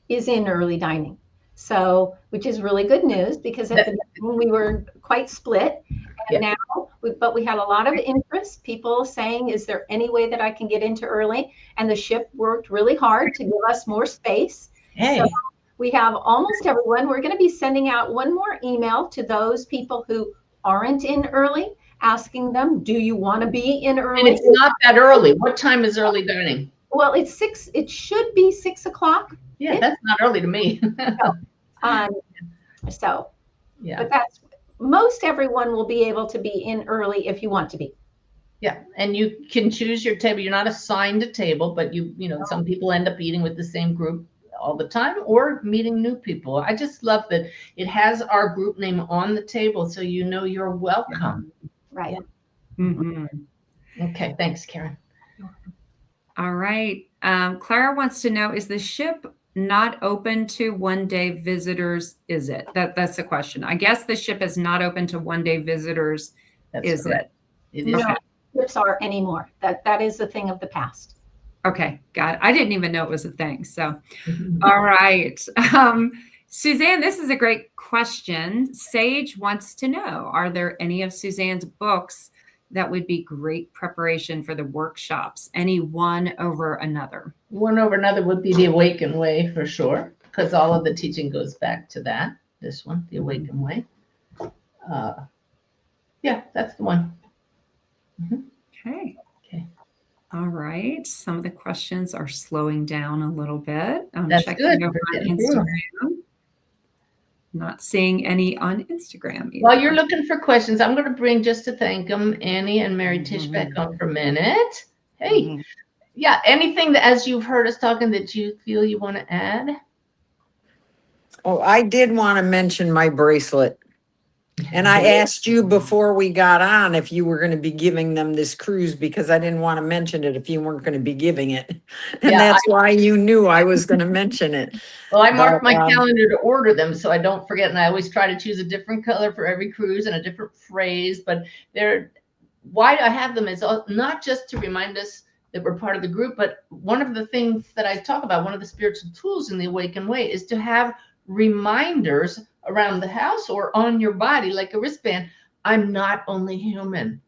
is in early dining. So, which is really good news, because at the beginning we were quite split. And now, but we had a lot of interest, people saying, is there any way that I can get into early? And the ship worked really hard to give us more space. Hey. So we have almost everyone. We're going to be sending out one more email to those people who aren't in early, asking them, do you want to be in early? And it's not that early. What time is early dining? Well, it's 6. It should be 6 o'clock. Yeah, that's not early to me. So, but that's, most everyone will be able to be in early if you want to be. Yeah, and you can choose your table. You're not assigned a table, but some people end up eating with the same group all the time or meeting new people. I just love that it has our group name on the table, so you know you're welcome. Right. Yeah. Mm-hmm. Okay, thanks, Karen. All right. Clara wants to know, is the ship not open to one-day visitors? Is it? That's the question. I guess the ship is not open to one-day visitors. That's correct. It is. No ships are anymore. That is a thing of the past. Okay, got it. I didn't even know it was a thing. So, all right. Suzanne, this is a great question. Sage wants to know, are there any of Suzanne's books that would be great preparation for the workshops? Any one over another? One over another would be The Awakened Way for sure, because all of the teaching goes back to that. This one, The Awakened Way. Yeah, that's the one. Mm-hmm. Okay. All right. Some of the questions are slowing down a little bit. I'm checking over on Instagram. Not seeing any on Instagram either. While you're looking for questions, I'm going to bring, just to thank them, Annie and Mary Tish back on for a minute. Hey, yeah, anything that, as you've heard us talking, that you feel you want to add? Oh, I did want to mention my bracelet. And I asked you before we got on if you were going to be giving them this cruise, because I didn't want to mention it if you weren't going to be giving it. And that's why you knew I was going to mention it. Well, I marked my calendar to order them so I don't forget. And I always try to choose a different color for every cruise and a different phrase. But why I have them is not just to remind us that were part of the group. But one of the things that I talk about, one of the spiritual tools in the Awakened Way, is to have reminders around the house or on your body, like a wristband. I'm not only human.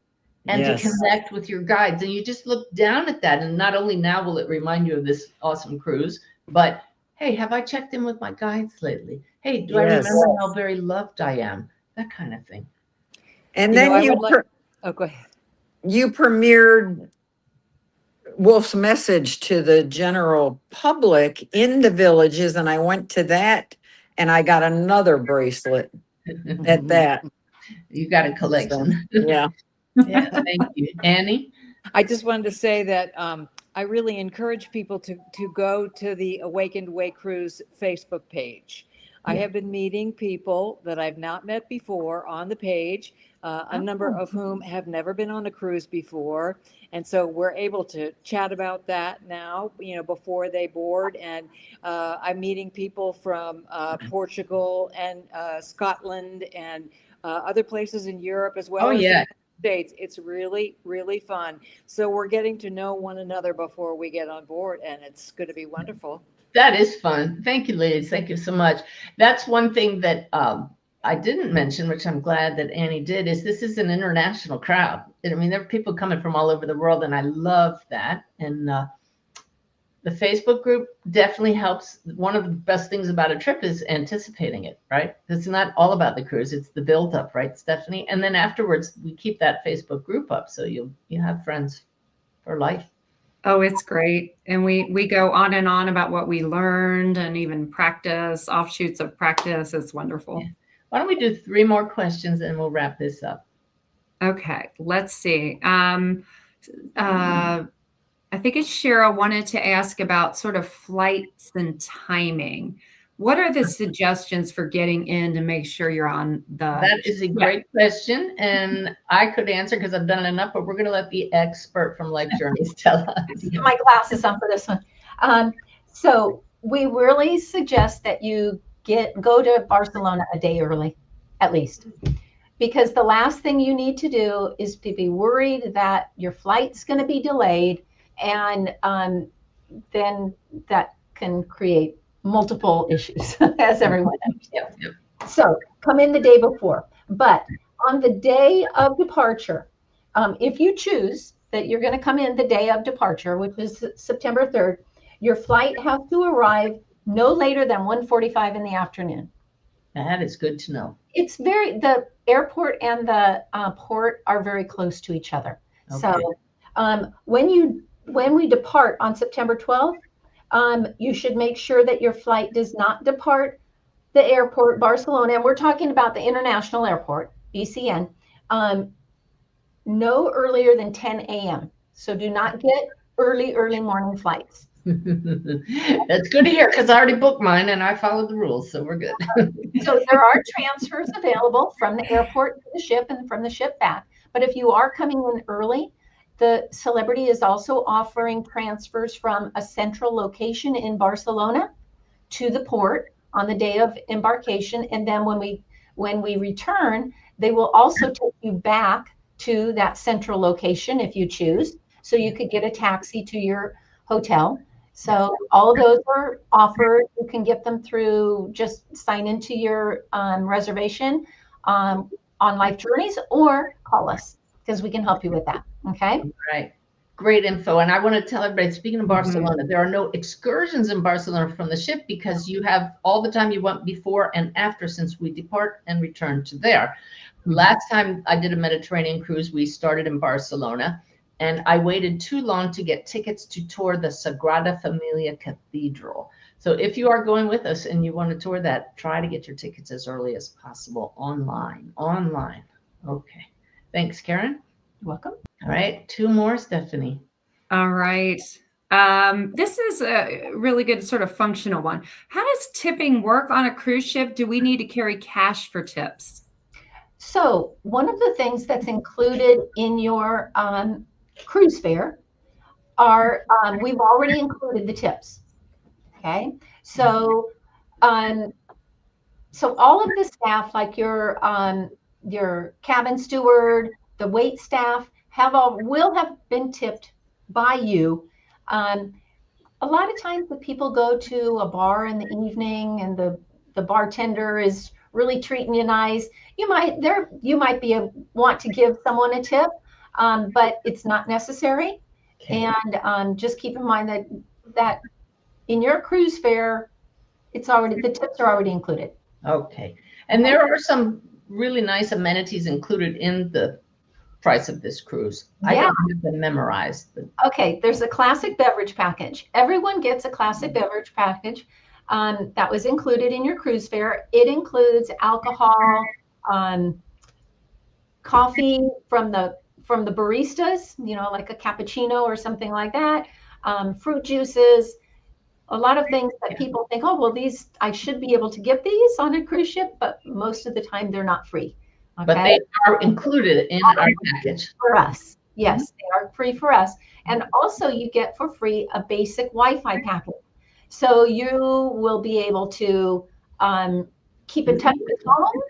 And to Yes. connect with your guides. And you just look down at that. And not only now will it remind you of this awesome cruise, but hey, have I checked in with my guides lately? Hey, do I Yes. remember how very loved I am? That kind of thing. And You know, then I you would like, oh, go ahead. you premiered Wolf's message to the general public in the villages, and I went to that and I got another bracelet at that. You got a So, collection. yeah. Yeah, thank you. Annie? I just wanted to say that I really encourage people to go to the Awakened Way Cruise Facebook page. I Yeah. have been meeting people that I've not met before on the page, a number of whom have never been on a cruise before. And so we're able to chat about that now, you know, before they board. And I'm meeting people from Portugal and Scotland and other places in Europe as well Oh, as the yeah. United States. It's really, really fun. So we're getting to know one another before we get on board, and it's going to be wonderful. That is fun. Thank you, ladies. Thank you so much. That's one thing that I didn't mention, which I'm glad that Annie did, is this is an international crowd. I mean, there are people coming from all over the world, and I love that. And the Facebook group definitely helps. One of the best things about a trip is anticipating it, right? It's not all about the cruise, it's the build up, right, Stephanie? And then afterwards, we keep that Facebook group up, so you have friends for life. Oh, it's great. And we go on and on about what we learned and even practice, offshoots of practice. It's wonderful. Yeah. Why don't we do 3 more questions and we'll wrap this up? Okay, let's see. I think it's Cheryl wanted to ask about sort of flights and timing. What are the suggestions for getting in to make sure you're on the? That is a great question, and I could answer because I've done it enough, but we're going to let the expert from Life Journeys tell us. Get my glasses on for this one. So we really suggest that you go to Barcelona a day early, at least, because the last thing you need to do is to be worried that your flight's going to be delayed, and then that can create multiple issues, as everyone knows. Yep, yep. So come in the day before, but on the day of departure, if you choose that you're going to come in the day of departure, which is September 3rd, your flight has to arrive no later than 1:45 in the afternoon. That is good to know. It's the airport and the port are very close to each other. Okay. So when we depart on September 12th, you should make sure that your flight does not depart the airport, Barcelona, and we're talking about the international airport, BCN, no earlier than 10 a.m. So do not get early morning flights. That's good to hear because I already booked mine and I followed the rules, so we're good. So there are transfers available from the airport to the ship and from the ship back. But if you are coming in early, the Celebrity is also offering transfers from a central location in Barcelona to the port on the day of embarkation. And then when we return, they will also take you back to that central location if you choose. So you could get a taxi to your hotel. So all of those are offered. You can get them through, just sign into your reservation on Life Journeys or call us because we can help you with that. Okay. Right. Great info. And I want to tell everybody, speaking of Barcelona, there are no excursions in Barcelona from the ship because you have all the time you want before and after since we depart and return to there. Last time I did a Mediterranean cruise, we started in Barcelona and I waited too long to get tickets to tour the Sagrada Familia Cathedral. So if you are going with us and you want to tour that, try to get your tickets as early as possible online. Okay. Thanks, Karen. You're welcome. All right. 2 more, Stephanie. All right. This is a really good sort of functional one. How does tipping work on a cruise ship? Do we need to carry cash for tips? So one of the things that's included in your cruise fare are, we've already included the tips. Okay. So all of the staff, like your cabin steward, the wait staff, will have been tipped by you. A lot of times the people go to a bar in the evening and the bartender is really treating you nice. You might want to give someone a tip, but it's not necessary. Okay. And just keep in mind that in your cruise fare, the tips are already included. Okay. And there are some really nice amenities included in the price of this cruise. I Yeah. don't have them memorized. But Okay, there's a classic beverage package. Everyone gets a classic beverage package that was included in your cruise fare. It includes alcohol, coffee from the baristas, like a cappuccino or something like that, fruit juices, a lot of things that people think, oh, well, I should be able to get these on a cruise ship, but most of the time they're not free. Okay? But they are included in our package. For us. Yes, they are free for us. And also you get for free a basic Wi-Fi package. So you will be able to keep in touch with home,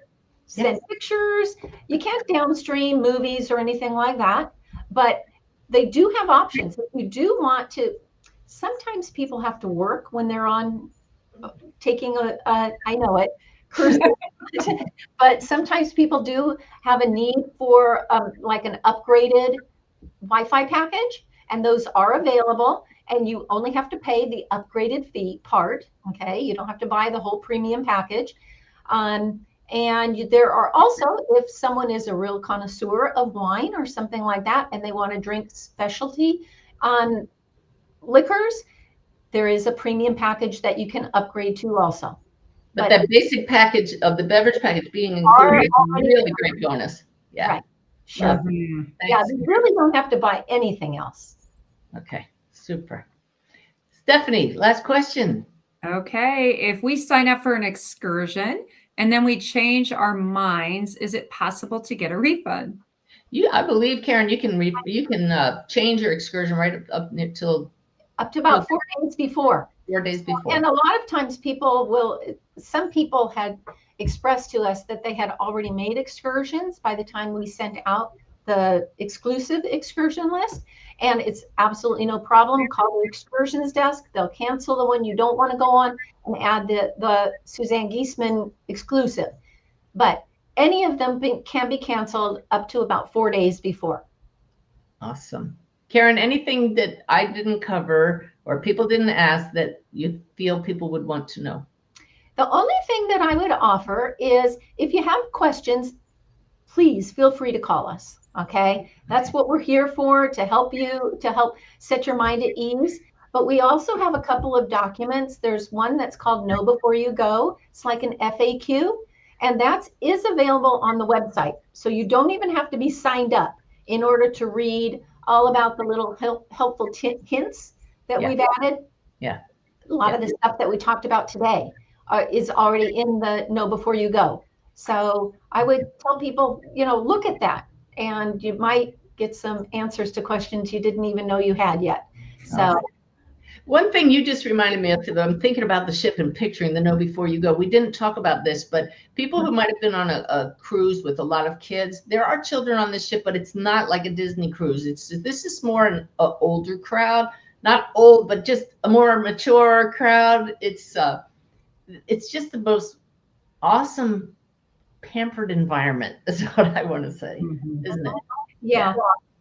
send pictures. You can't downstream movies or anything like that, but they do have options. If you do want to, sometimes people have to work when they're on taking I know it, cruise, but sometimes people do have a need for like an upgraded Wi-Fi package, and those are available. And you only have to pay the upgraded fee part. Okay, you don't have to buy the whole premium package. And there are also, if someone is a real connoisseur of wine or something like that, and they want to drink specialty liquors, there is a premium package that you can upgrade to also. But that basic package of the beverage package being included is a really great bonus. Yeah. Right. Sure. Yeah, you really don't have to buy anything else. Okay, super. Stephanie, last question. Okay, if we sign up for an excursion and then we change our minds, is it possible to get a refund? I believe, Karen, you can change your excursion right up to about 4 days before. 4 days before. And a lot of times some people had expressed to us that they had already made excursions by the time we sent out the exclusive excursion list. And it's absolutely no problem. Call the excursions desk. They'll cancel the one you don't want to go on and add the Suzanne Giesman exclusive. But any of them can be canceled up to about 4 days before. Awesome. Karen, anything that I didn't cover or people didn't ask that you feel people would want to know? The only thing that I would offer is if you have questions, please feel free to call us. Okay. That's what we're here for, to help you, to help set your mind at ease. But we also have a couple of documents. There's one that's called Know Before You Go. It's like an FAQ, and that is available on the website. So you don't even have to be signed up in order to read all about the little helpful hints that we've added. Yeah. A lot of the stuff that we talked about today is already in the Know Before You Go. So I would tell people, look at that, and you might get some answers to questions you didn't even know you had yet. So one thing you just reminded me of, I'm thinking about the ship and picturing the Know Before You Go. We didn't talk about this, but people who might have been on a cruise with a lot of kids, there are children on this ship, but it's not like a Disney cruise. This is more an older crowd, not old, but just a more mature crowd. It's just the most awesome, pampered environment is what I want to say, isn't it? Yeah.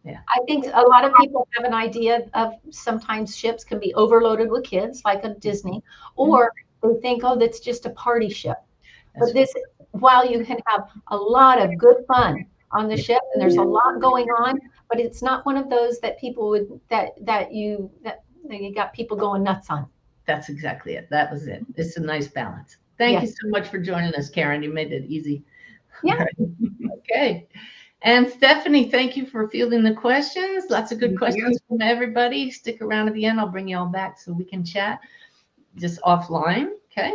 I think a lot of people have an idea of sometimes ships can be overloaded with kids, like a Disney, or they think, oh, that's just a party ship. But while you can have a lot of good fun on the ship, and there's a lot going on, but it's not one of those that people would that you got people going nuts on. That's exactly it. That was it. It's a nice balance. Thank you so much for joining us, Karen. You made it easy. Yeah. Okay. And Stephanie, thank you for fielding the questions. Lots of good questions from everybody. Stick around at the end. I'll bring you all back so we can chat just offline. Okay.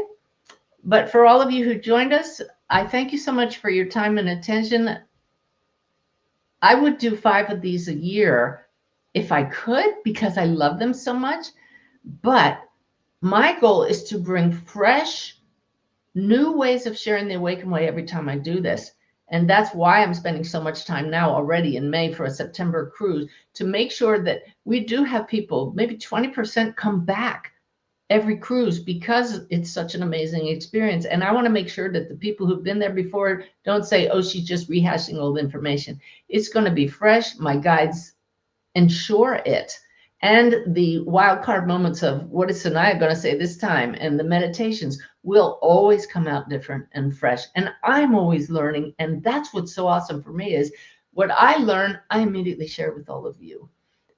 But for all of you who joined us, I thank you so much for your time and attention. I would do 5 of these a year if I could, because I love them so much. But my goal is to bring fresh, new ways of sharing the Awaken Way every time I do this. And that's why I'm spending so much time now already in May for a September cruise, to make sure that we do have people, maybe 20% come back every cruise, because it's such an amazing experience. And I want to make sure that the people who've been there before don't say, oh, she's just rehashing old information. It's going to be fresh. My guides ensure it. And the wild card moments of what is Sanaya going to say this time, and the meditations will always come out different and fresh. And I'm always learning. And that's what's so awesome for me, is what I learn, I immediately share with all of you.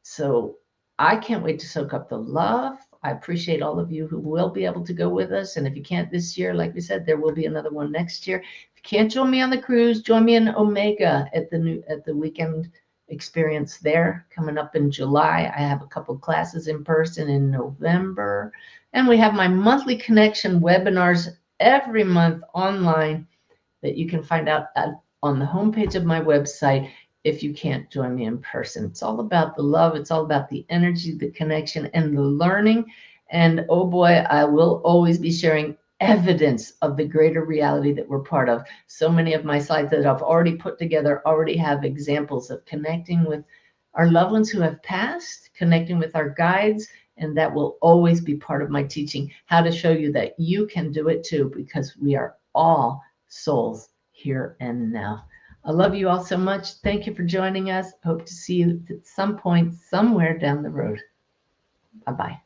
So I can't wait to soak up the love. I appreciate all of you who will be able to go with us. And if you can't this year, like we said, there will be another one next year. If you can't join me on the cruise, join me in Omega at the weekend experience there coming up in July. I have a couple classes in person in November. And we have my monthly connection webinars every month online that you can find out on the homepage of my website if you can't join me in person. It's all about the love. It's all about the energy, the connection, and the learning. And oh boy, I will always be sharing evidence of the greater reality that we're part of. So many of my slides that I've already put together already have examples of connecting with our loved ones who have passed, connecting with our guides, and that will always be part of my teaching, how to show you that you can do it too, because we are all souls here and now. I love you all so much. Thank you for joining us. Hope to see you at some point, somewhere down the road. Bye-bye.